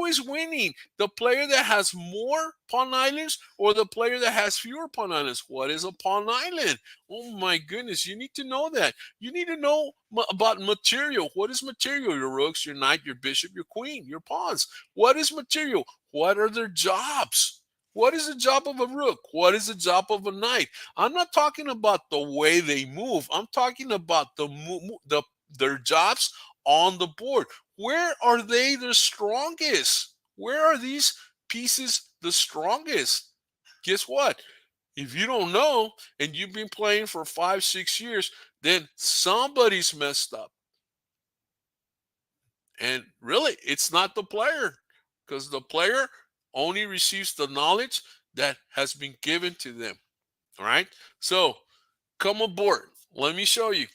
is winning? The player that has more pawn islands or the player that has fewer pawn islands? What is a pawn island? Oh my goodness, you need to know that. You need to know about material. What is material? Your rooks, your knight, your bishop, your queen, your pawns. What is material? What are their jobs? What is the job of a rook? What is the job of a knight? I'm not talking about the way they move. I'm talking about their jobs on the board. Where are they the strongest? Where are these pieces the strongest? Guess what? If you don't know and you've been playing for 5, 6 years, then somebody's messed up. And really, it's not the player, because the player only receives the knowledge that has been given to them. All right. So come aboard. Let me show you.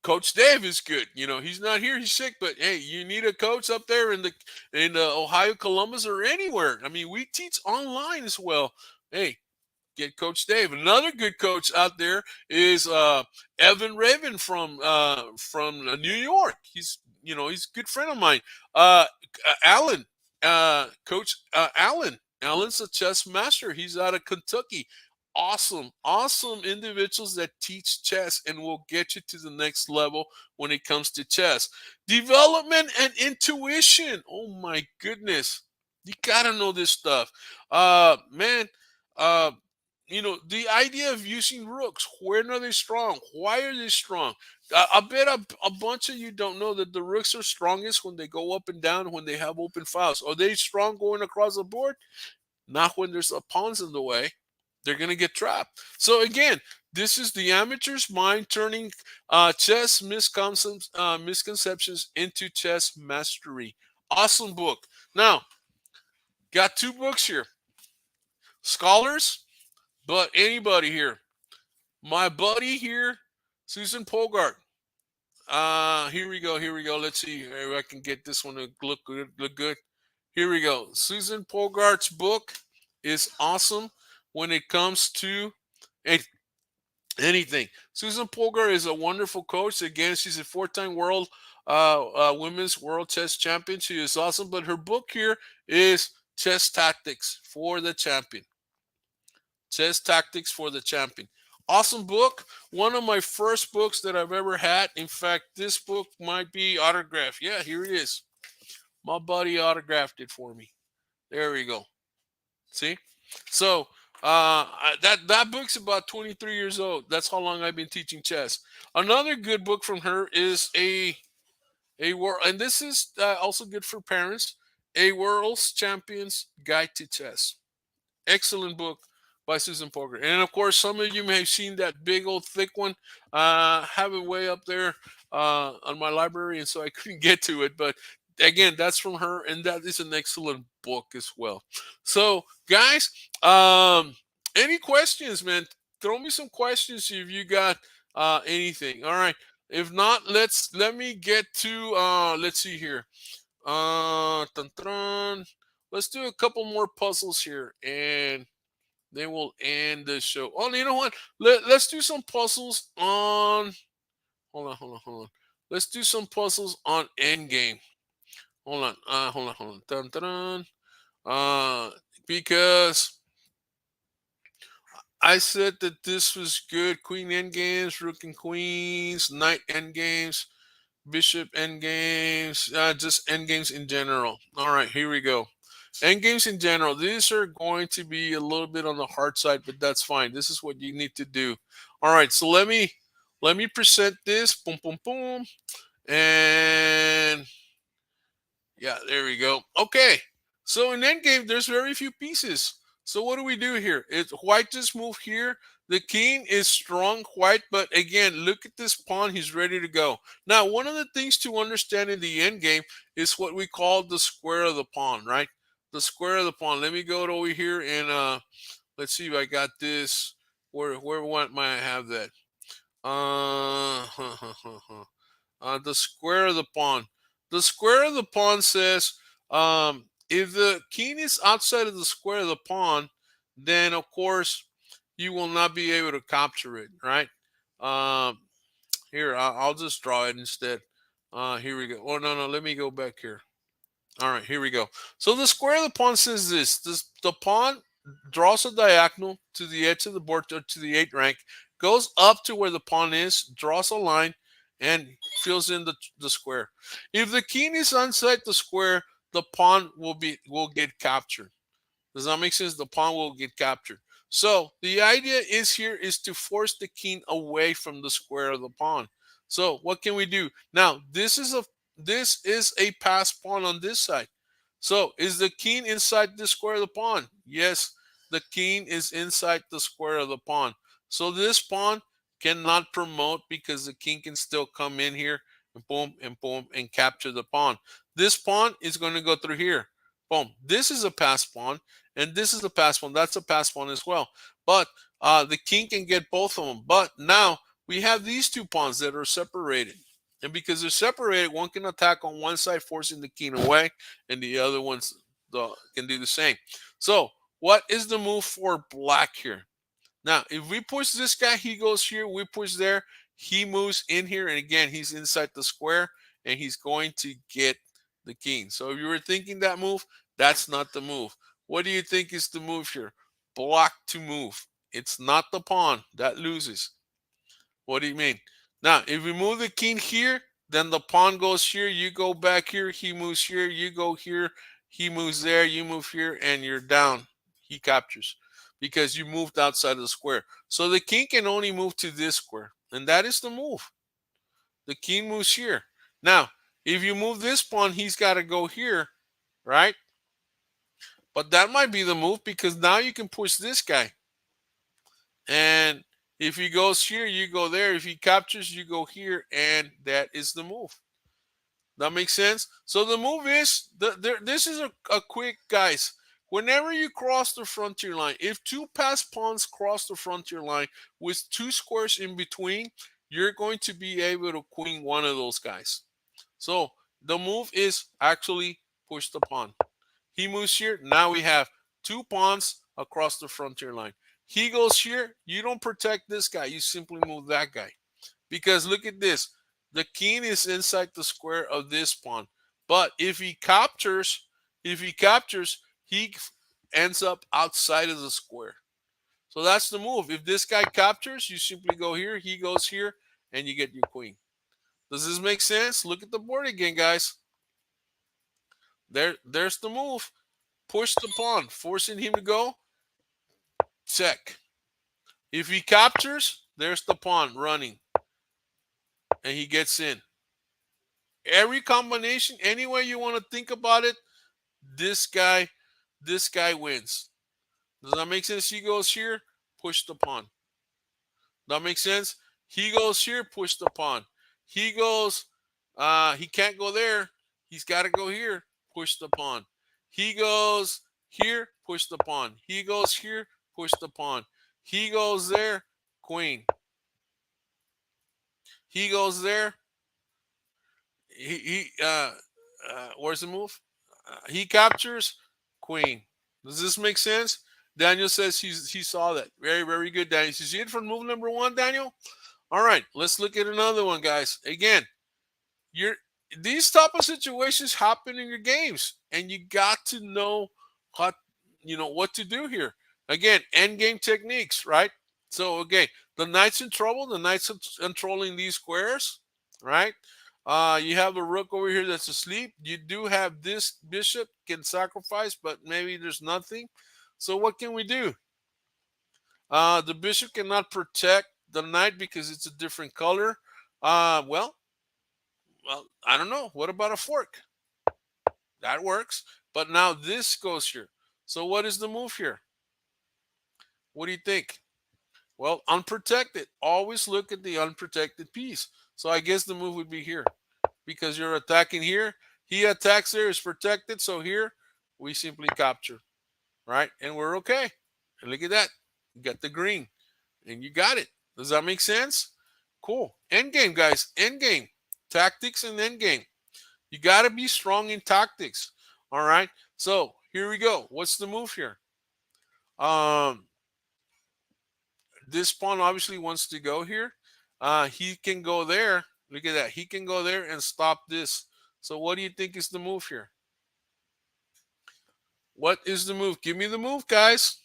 Coach Dave is good. He's not here. He's sick. But hey, you need a coach up there in Ohio, Columbus, or anywhere. I mean, we teach online as well. Hey, get Coach Dave. Another good coach out there is Evan Raven from New York. He's a good friend of mine. Alan. Coach Allen. Allen's a chess master. He's out of Kentucky. Awesome, awesome individuals that teach chess and will get you to the next level when it comes to chess. Development and intuition. Oh my goodness. You gotta know this stuff. Man, uh, the idea of using rooks. When are they strong? Why are they strong? I bet a bunch of you don't know that the rooks are strongest when they go up and down when they have open files. Are they strong going across the board? Not when there's a pawns in the way. They're going to get trapped. So again, this is the amateur's mind turning chess misconceptions into chess mastery. Awesome book. Now, got two books here. Scholars, but anybody here. My buddy here, Susan Pogart. Here we go. Here we go. Let's see if I can get this one to look good. Look good. Here we go. Susan Pogart's book is awesome when it comes to anything. Susan Pogart is a wonderful coach. Again, she's a four-time world women's world chess champion. She is awesome. But her book here is Chess Tactics for the Champion. Chess Tactics for the Champion. Awesome book. One of my first books that I've ever had. In fact, this book might be autographed. Yeah, here it is. My buddy autographed it for me. There we go. See? So that book's about 23 years old. That's how long I've been teaching chess. Another good book from her is a world, and this is also good for parents. A World's Champions Guide to Chess. Excellent book by Susan Pogart. And of course, some of you may have seen that big old thick one. Have it way up there on my library, and so I couldn't get to it. But again, that's from her, and that is an excellent book as well. So, guys, any questions, man? Throw me some questions if you got anything. All right. If not, let me get to let's see here. Dun, dun. Let's do a couple more puzzles here, and then we'll end the show. Oh, you know what? Let's do some puzzles on. Hold on. Let's do some puzzles on Endgame. Hold on. Hold on. Dun, dun, dun. Because I said that this was good. Queen endgames, rook and queens, knight endgames, bishop endgames, just endgames in general. All right, here we go. Endgames in general. These are going to be a little bit on the hard side, but that's fine. This is what you need to do. All right, so let me present this. Boom, boom, boom, and yeah, there we go. Okay, so in endgame, there's very few pieces. So what do we do here? It's white just moved here. The king is strong white, but again, look at this pawn. He's ready to go. Now, one of the things to understand in the end game is what we call the square of the pawn, right? The square of the pawn. Let me go over here and let's see if I got this. Where might I have that? The square of the pawn. The square of the pawn says if the king is outside of the square of the pawn, then of course you will not be able to capture it, right? Here, I'll just draw it instead. Here we go. Oh, no, let me go back here. All right, here we go. So the square of the pawn says the pawn draws a diagonal to the edge of the board to the 8th rank, goes up to where the pawn is, draws a line, and fills in the square. If the king is inside the square, the pawn will get captured. Does that make sense? The pawn will get captured. So the idea is to force the king away from the square of the pawn. So what can we do? Now this is a pass pawn on this side. So is the king inside the square of the pawn? Yes, the king is inside the square of the pawn. So this pawn cannot promote because the king can still come in here and boom and capture the pawn. This pawn is going to go through here. Boom. This is a pass pawn, and this is a pass pawn. That's a pass pawn as well. But the king can get both of them. But now we have these two pawns that are separated. And because they're separated, one can attack on one side, forcing the king away, and the other ones can do the same. So what is the move for black here? Now, if we push this guy, he goes here. We push there. He moves in here. And again, he's inside the square, and he's going to get the king. So if you were thinking that move, That's not the move. What do you think is the move here? Block to move. It's not the pawn. That loses. What do you mean? Now, if we move the king here, then the pawn goes here, you go back here, he moves here, you go here, he moves there, you move here, and you're down. He captures because you moved outside of the square. So the king can only move to this square, and that is the move. The king moves here. Now, if you move this pawn, he's got to go here, right? But that might be the move because now you can push this guy. And if he goes here, you go there. If he captures, you go here. And that is the move. That makes sense? So the move is, this is a quick, guys. Whenever you cross the frontier line, if two passed pawns cross the frontier line with two squares in between, you're going to be able to queen one of those guys. So the move is actually push the pawn. He moves here. Now we have two pawns across the frontier line. He goes here. You don't protect this guy. You simply move that guy. Because look at this. The king is inside the square of this pawn. But if he captures, he ends up outside of the square. So that's the move. If this guy captures, you simply go here. He goes here, and you get your queen. Does this make sense? Look at the board again, guys. There's the move. Push the pawn, forcing him to go. Check. If he captures, there's the pawn running. And he gets in. Every combination, any way you want to think about it, this guy wins. Does that make sense? He goes here, push the pawn. That makes sense? He goes here, push the pawn. He goes, he can't go there. He's got to go here, push the pawn. He goes here, push the pawn. He goes here, push the pawn. He goes there, queen. He goes there. Where's the move? He captures, queen. Does this make sense? Daniel says he saw that. Very, very good, Daniel. You see it from move number one, Daniel? All right, let's look at another one, guys. Again, these type of situations happen in your games, and you got to know what to do here. Again, end game techniques, right? So again, the knight's in trouble. The knight's controlling these squares, right? You have a rook over here that's asleep. You do have this bishop can sacrifice, but maybe there's nothing. So what can we do? The bishop cannot protect the knight because it's a different color. Well, I don't know. What about a fork? That works. But now this goes here. So what is the move here? What do you think? Well, unprotected. Always look at the unprotected piece. So I guess the move would be here. Because you're attacking here. He attacks there, is protected. So here, we simply capture. Right? And we're okay. And look at that. You got the green. And you got it. Does that make sense? Cool. Endgame, guys. Endgame. Tactics and endgame. You got to be strong in tactics. All right. So here we go. What's the move here? This pawn obviously wants to go here. He can go there. Look at that. He can go there and stop this. So what do you think is the move here? What is the move? Give me the move, guys.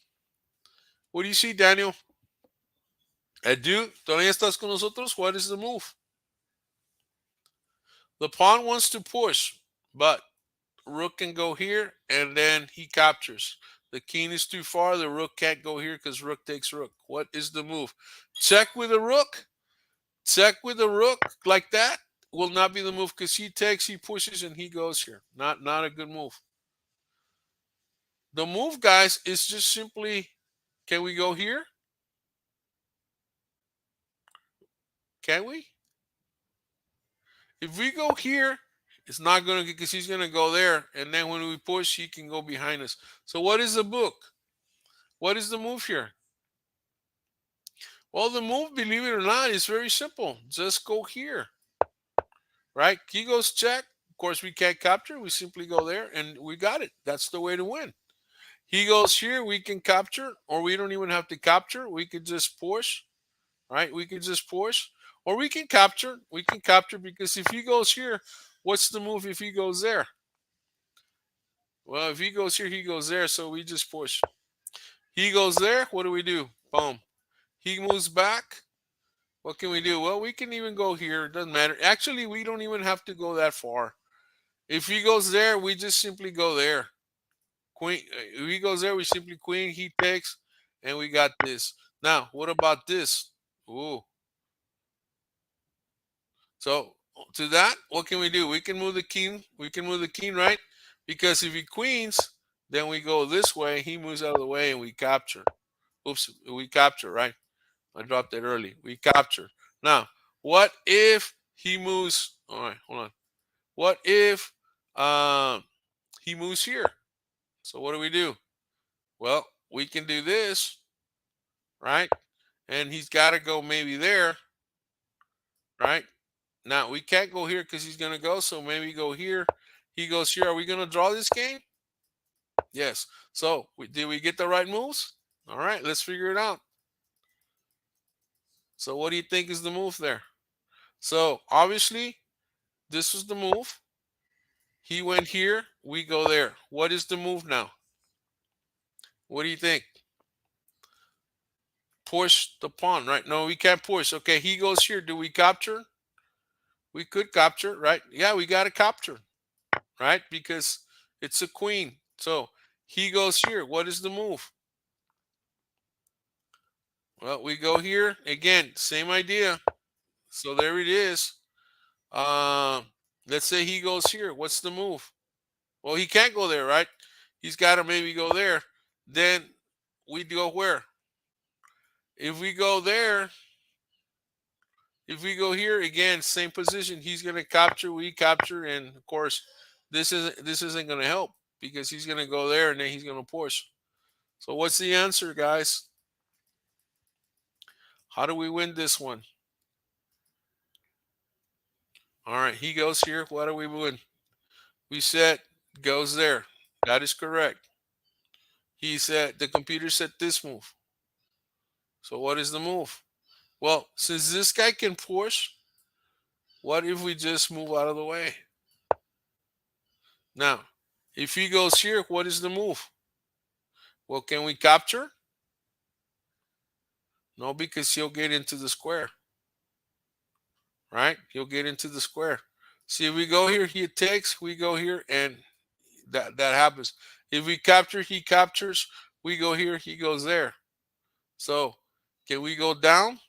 What do you see, Daniel? Edu, ¿todavía estás con nosotros? What is the move? The pawn wants to push, but rook can go here, and then he captures. The king is too far. The rook can't go here because rook takes rook. What is the move? Check with the rook. Check with the rook like that will not be the move because he takes, he pushes, and he goes here. Not a good move. The move, guys, is just simply, can we go here? Can we? If we go here, it's not going to, because he's going to go there. And then when we push, he can go behind us. So what is the book? What is the move here? Well, the move, believe it or not, is very simple. Just go here. Right? He goes check. Of course, we can't capture. We simply go there, and we got it. That's the way to win. He goes here. We can capture, or we don't even have to capture. We could just push. Right? We can just push. Or we can capture. We can capture because if he goes here, what's the move if he goes there? Well, if he goes here, he goes there. So we just push. He goes there. What do we do? Boom. He moves back. What can we do? Well, we can even go here. It doesn't matter. Actually, we don't even have to go that far. If he goes there, we just simply go there. Queen. If he goes there, we simply queen. He takes, and we got this. Now, what about this? Ooh. So to that, what can we do? We can move the king. We can move the king, right? Because if he queens, then we go this way. He moves out of the way, and we capture. Oops, we capture, right? I dropped it early. We capture. Now, what if he moves? All right, hold on. What if he moves here? So what do we do? Well, we can do this, right? And he's got to go maybe there, right? Now we can't go here because he's gonna go. So maybe go here. He goes here. Are we gonna draw this game? Yes. So did we get the right moves? All right. Let's figure it out. So what do you think is the move there? So obviously this was the move. He went here. We go there. What is the move now? What do you think? Push the pawn, right? No, we can't push. Okay, he goes here. Do we capture? We could capture, right? Yeah, we got to capture, right? Because it's a queen. So he goes here. What is the move? Well, we go here. Again, same idea. So there it is. Um, let's say he goes here. What's the move? Well, he can't go there, right? He's got to maybe go there. Then we go where? If we go there, if we go here again, same position. He's going to capture. We capture, and of course, this isn't going to help because he's going to go there and then he's going to push. So what's the answer, guys? How do we win this one? All right, he goes here. What do we win? We said goes there. That is correct. He said the computer said this move. So what is the move? Well, since this guy can push, what if we just move out of the way? Now, if he goes here, what is the move? Well, can we capture? No, because he'll get into the square. Right? He'll get into the square. See, if we go here, he takes, we go here, and that happens. If we capture, he captures, we go here, he goes there. So can we go down?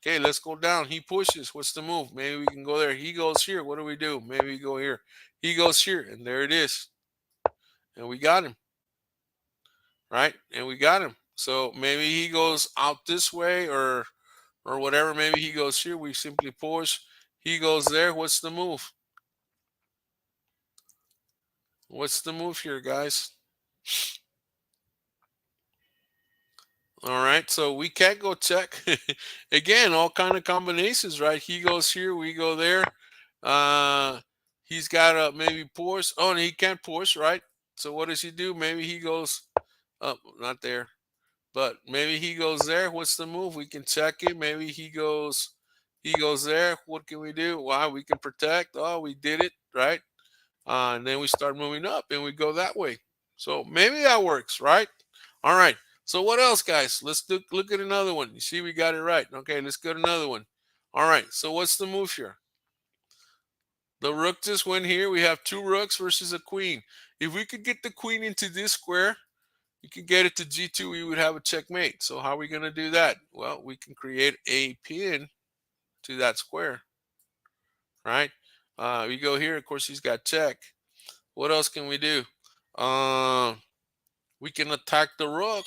Okay, let's go down. He pushes. What's the move? Maybe we can go there. He goes here. What do we do? Maybe we go here. He goes here, and there it is. And we got him. Right? And we got him. So maybe he goes out this way or whatever. Maybe he goes here. We simply push. He goes there. What's the move? What's the move here, guys? All right, so we can't go check. Again, all kind of combinations, right? He goes here, we go there. Uh, he's got to maybe push. Oh, and he can't push, right? So what does he do? Maybe he goes up, not there, but maybe he goes there. What's the move? We can check it. Maybe he goes there. What can we do? Wow, we can protect. Oh, we did it, right? And then we start moving up and we go that way. So maybe that works, right? All right. So what else, guys? Let's look at another one. You see, we got it right. Okay, let's go to another one. All right. So what's the move here? The rook just went here. We have two rooks versus a queen. If we could get the queen into this square, you could get it to g2. We would have a checkmate. So how are we going to do that? Well, we can create a pin to that square, right? We go here. Of course, he's got check. What else can we do? We can attack the rook,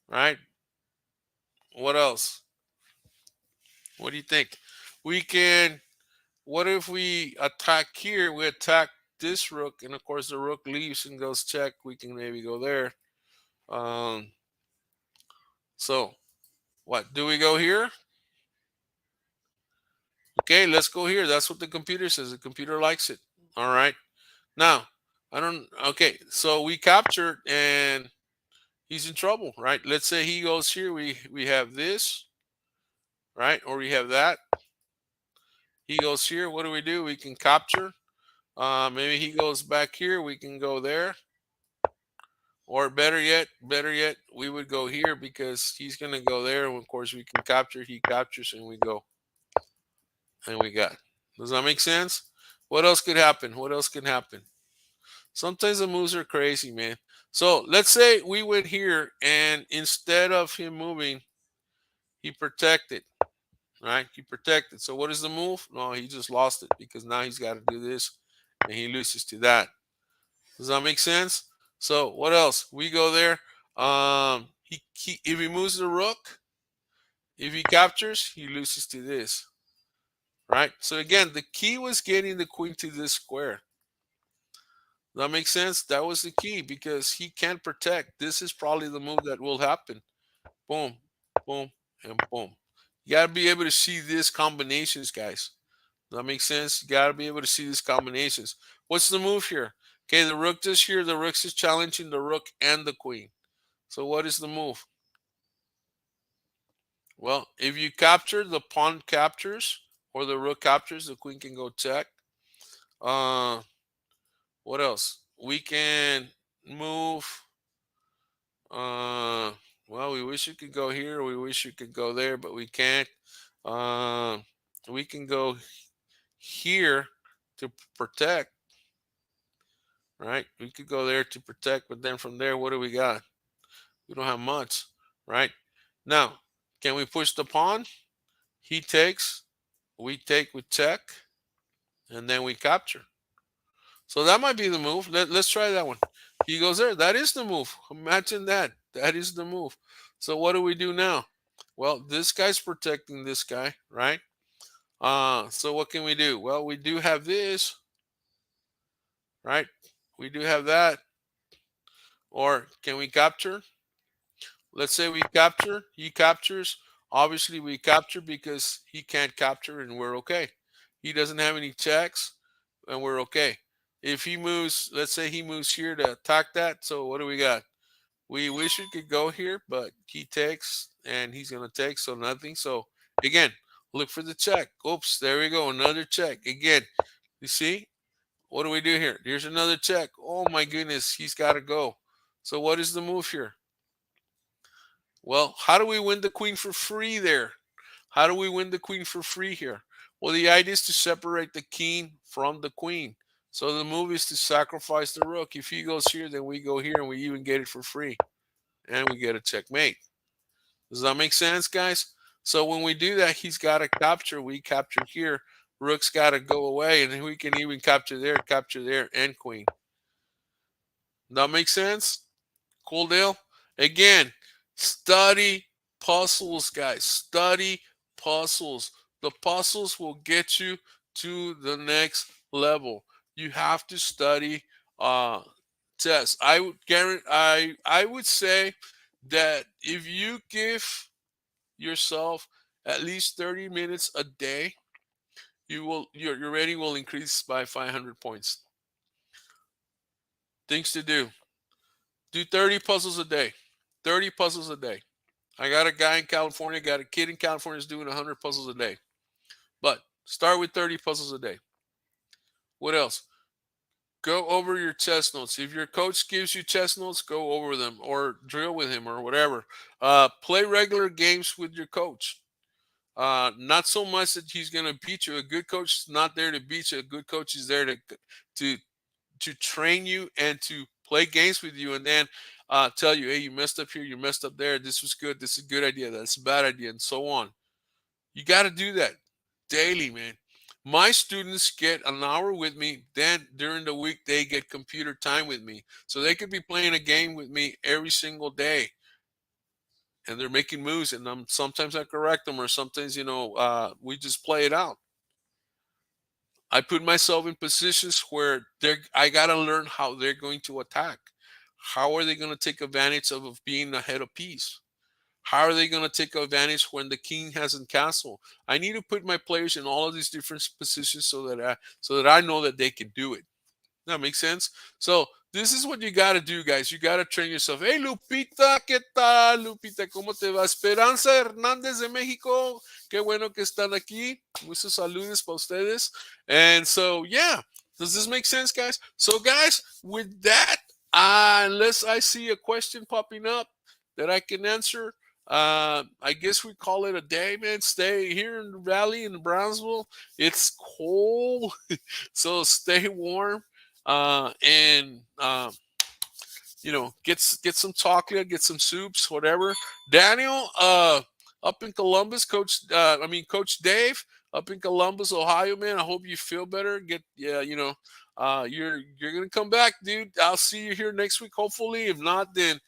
right? What else? What do you think? We can, what if we attack here? We attack this rook, and of course the rook leaves and goes check. We can maybe go there. Um, so, what? Do we go here? Okay, let's go here. That's what the computer says. The computer likes it. All right. Now, I don't, okay, so we captured and he's in trouble, right? Let's say he goes here. We have this, right? Or we have that. He goes here. What do? We can capture. Maybe he goes back here. We can go there. Or better yet, we would go here because he's going to go there. And of course, we can capture. He captures and we go. And we got. Does that make sense? What else could happen? What else can happen? Sometimes the moves are crazy, man. So let's say we went here and instead of him moving, he protected, right? He protected. So what is the move? No, he just lost it because now he's got to do this and he loses to that. Does that make sense? So what else? We go there. He if he moves the rook, if he captures, he loses to this, right? So again, the key was getting the queen to this square. That makes sense. That was the key because he can't protect. This is probably the move that will happen. Boom, boom, and boom. You got to be able to see these combinations, guys. That makes sense. You got to be able to see these combinations. What's the move here? Okay, the rook is here. The rook is challenging the rook and the queen. So what is the move? Well, if you capture, the pawn captures, or the rook captures, the queen can go check. Uh, what else? We can move. Uh, well, we wish you could go here. We wish you could go there, but we can't. Uh, we can go here to protect, right? We could go there to protect, but then from there, what do we got? We don't have much, right? Now, can we push the pawn? He takes, we take with check, and then we capture. So that might be the move. Let's try that one. He goes there. That is the move. Imagine that. That is the move. So what do we do now? Well, this guy's protecting this guy, right? So what can we do? Well, we do have this, right? We do have that. Or can we capture? Let's say we capture. He captures. Obviously, we capture because he can't capture, and we're okay. He doesn't have any checks, and we're okay. If he moves, let's say he moves here to attack that. So what do we got? We wish we could go here, but he takes, and he's going to take, so nothing. So again, look for the check. Oops, there we go. Another check. Again, you see? What do we do here? Here's another check. Oh my goodness, he's got to go. So what is the move here? Well, how do we win the queen for free there? How do we win the queen for free here? Well, the idea is to separate the king from the queen. So the move is to sacrifice the rook. If he goes here, then we go here and we even get it for free. And we get a checkmate. Does that make sense, guys? So when we do that, he's got to capture. We capture here. Rook's got to go away. And then we can even capture there, and queen. That makes sense? Cool deal? Again, study puzzles, guys. Study puzzles. The puzzles will get you to the next level. You have to study chess. I would guarantee. I would say that if you give yourself at least 30 minutes a day, your rating will increase by 500 points. Things to do. Do 30 puzzles a day. 30 puzzles a day. I got a guy in California, got a kid in California is doing 100 puzzles a day. But start with 30 puzzles a day. What else? Go over your chess notes. If your coach gives you chess notes, go over them or drill with him or whatever. Play regular games with your coach. Not so much that he's going to beat you. A good coach is not there to beat you. A good coach is there to to train you and to play games with you, and then tell you, hey, you messed up here, you messed up there. This was good. This is a good idea. That's a bad idea, and so on. You got to do that daily, man. My students get an hour with me. Then during the week, they get computer time with me. So they could be playing a game with me every single day. And they're making moves, and sometimes I correct them, or sometimes, we just play it out. I put myself in positions where I got to learn how they're going to attack. How are they going to take advantage of being ahead of piece? How are they going to take advantage when the king hasn't castle? I need to put my players in all of these different positions so that I know that they can do it. That makes sense. So this is what you got to do, guys. You got to train yourself. Hey, Lupita, ¿qué tal? Lupita, ¿cómo te va? Esperanza Hernández de México. Qué bueno que están aquí. Muchos saludos para ustedes. And so, yeah. Does this make sense, guys? So, guys, with that, unless I see a question popping up that I can answer, I guess we call it a day, man. Stay here in the valley in Brownsville. It's cold, so stay warm. And get some chocolate, get some soups, whatever. Daniel, up in Columbus, Coach Dave, up in Columbus, Ohio, man. I hope you feel better. You're gonna come back, dude. I'll see you here next week, hopefully. If not, then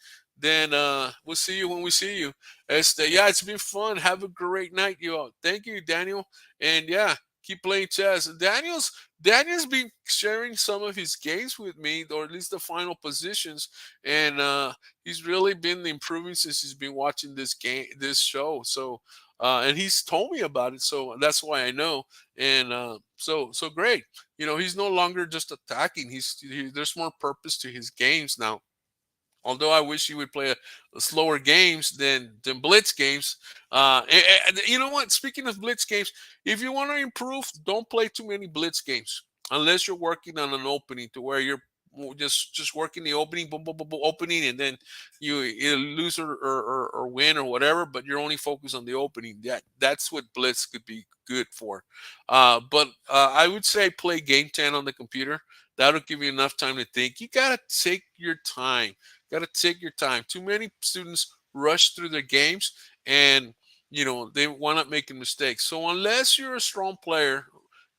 we'll see you when we see you. Yeah, it's been fun. Have a great night, you all. Thank you, Daniel. And yeah, keep playing chess. Daniel's been sharing some of his games with me, or at least the final positions, and he's really been improving since he's been watching this show. So, and he's told me about it, so that's why I know. And so great. He's no longer just attacking. There's more purpose to his games now. Although I wish he would play slower games than blitz games. And you know what? Speaking of blitz games, if you want to improve, don't play too many blitz games unless you're working on an opening to where you're just working the opening, boom, boom, boom, boom, opening, and then you either lose or win or whatever. But you're only focused on the opening. That's what blitz could be good for. But I would say play Game 10 on the computer. That'll give you enough time to think. You gotta take your time. Got to take your time. Too many students rush through their games, and they wind up making mistakes. So unless you're a strong player,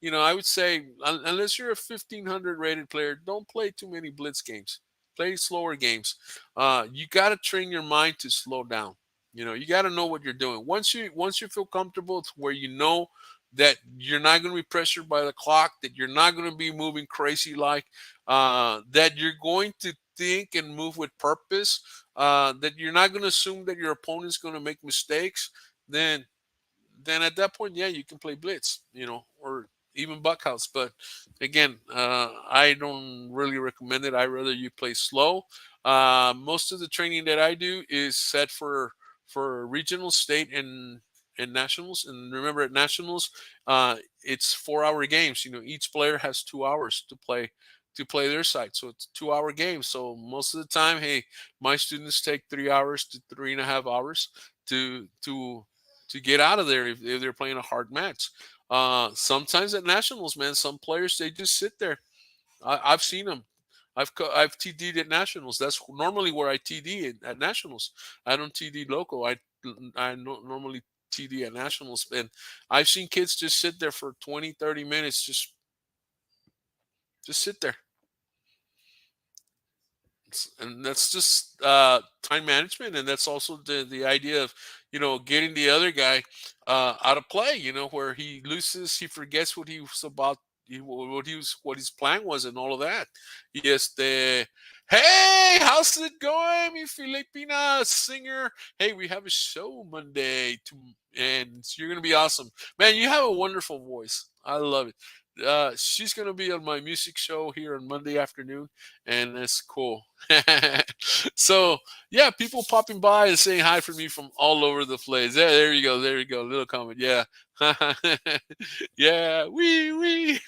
I would say unless you're a 1500 rated player, don't play too many blitz games. Play slower games. You got to train your mind to slow down. You got to know what you're doing. Once you feel comfortable to where you know that you're not going to be pressured by the clock, that you're not going to be moving crazy that you're going to think and move with purpose, that you're not going to assume that your opponent's going to make mistakes, then at that point, yeah, you can play blitz, or even buckhouse. But again, I don't really recommend it. I rather you play slow. Most of the training that I do is set for regional, state, and nationals. And remember, at nationals, it's 4-hour games. Each player has 2 hours to play their side. So it's 2-hour games. So most of the time, hey, my students take 3 hours to 3.5 hours to get out of there if they're playing a hard match. Sometimes at nationals, man, some players they just sit there. I've seen them. I've TD'd at nationals. That's normally where I TD at nationals. I don't TD local. Normally TD at nationals, and I've seen kids just sit there for 20, 30 minutes, just sit there. And that's just time management, and that's also the idea of getting the other guy out of play, where he loses, he forgets what he was about, what his plan was, and all of that. Yes, hey, how's it going, mi Filipina singer? Hey, we have a show Monday and you're gonna be awesome, man. You have a wonderful voice. I love it. She's gonna be on my music show here on Monday afternoon, and it's cool. So yeah, people popping by and saying hi for me from all over the place. There you go, there you go. Little comment, yeah. Yeah, wee.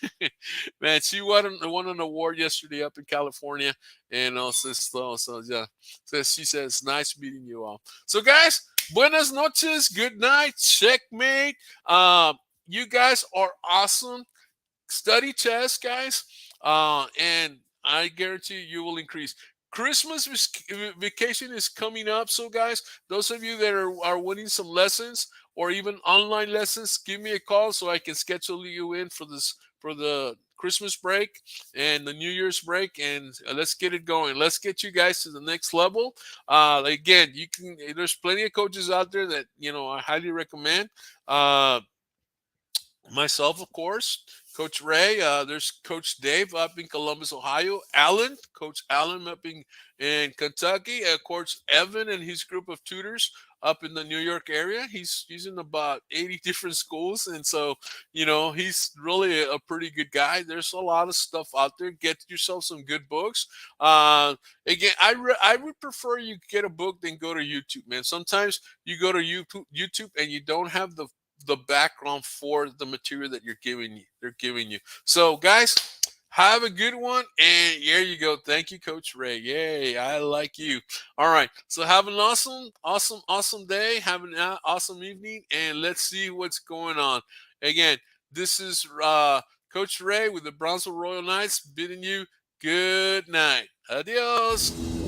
Man, she won an award yesterday up in California, and also so yeah. So she says, nice meeting you all. So guys, buenas noches, good night, checkmate. You guys are awesome. Study chess, guys, and I guarantee you will increase. Christmas vacation is coming up, so guys, those of you that are winning some lessons or even online lessons, give me a call so I can schedule you in for the Christmas break and the New Year's break, and let's get it going. Let's get you guys to the next level. Again, there's plenty of coaches out there that I highly recommend. Myself, of course, Coach Ray. There's Coach Dave up in Columbus, Ohio. Coach Allen up in Kentucky. Coach Evan and his group of tutors up in the New York area. He's in about 80 different schools, and so he's really a pretty good guy. There's a lot of stuff out there. Get yourself some good books. Again, I would prefer you get a book than go to YouTube, man. Sometimes you go to YouTube and you don't have the background for the material that they're giving you. So, guys, Have a good one. And there you go. Thank you, Coach Ray. Yay. I like you. All right. So have an awesome, awesome, awesome day. Have an awesome evening. And let's see what's going on. Again, this is Coach Ray with the Brownsville Royal Knights bidding you good night. Adios.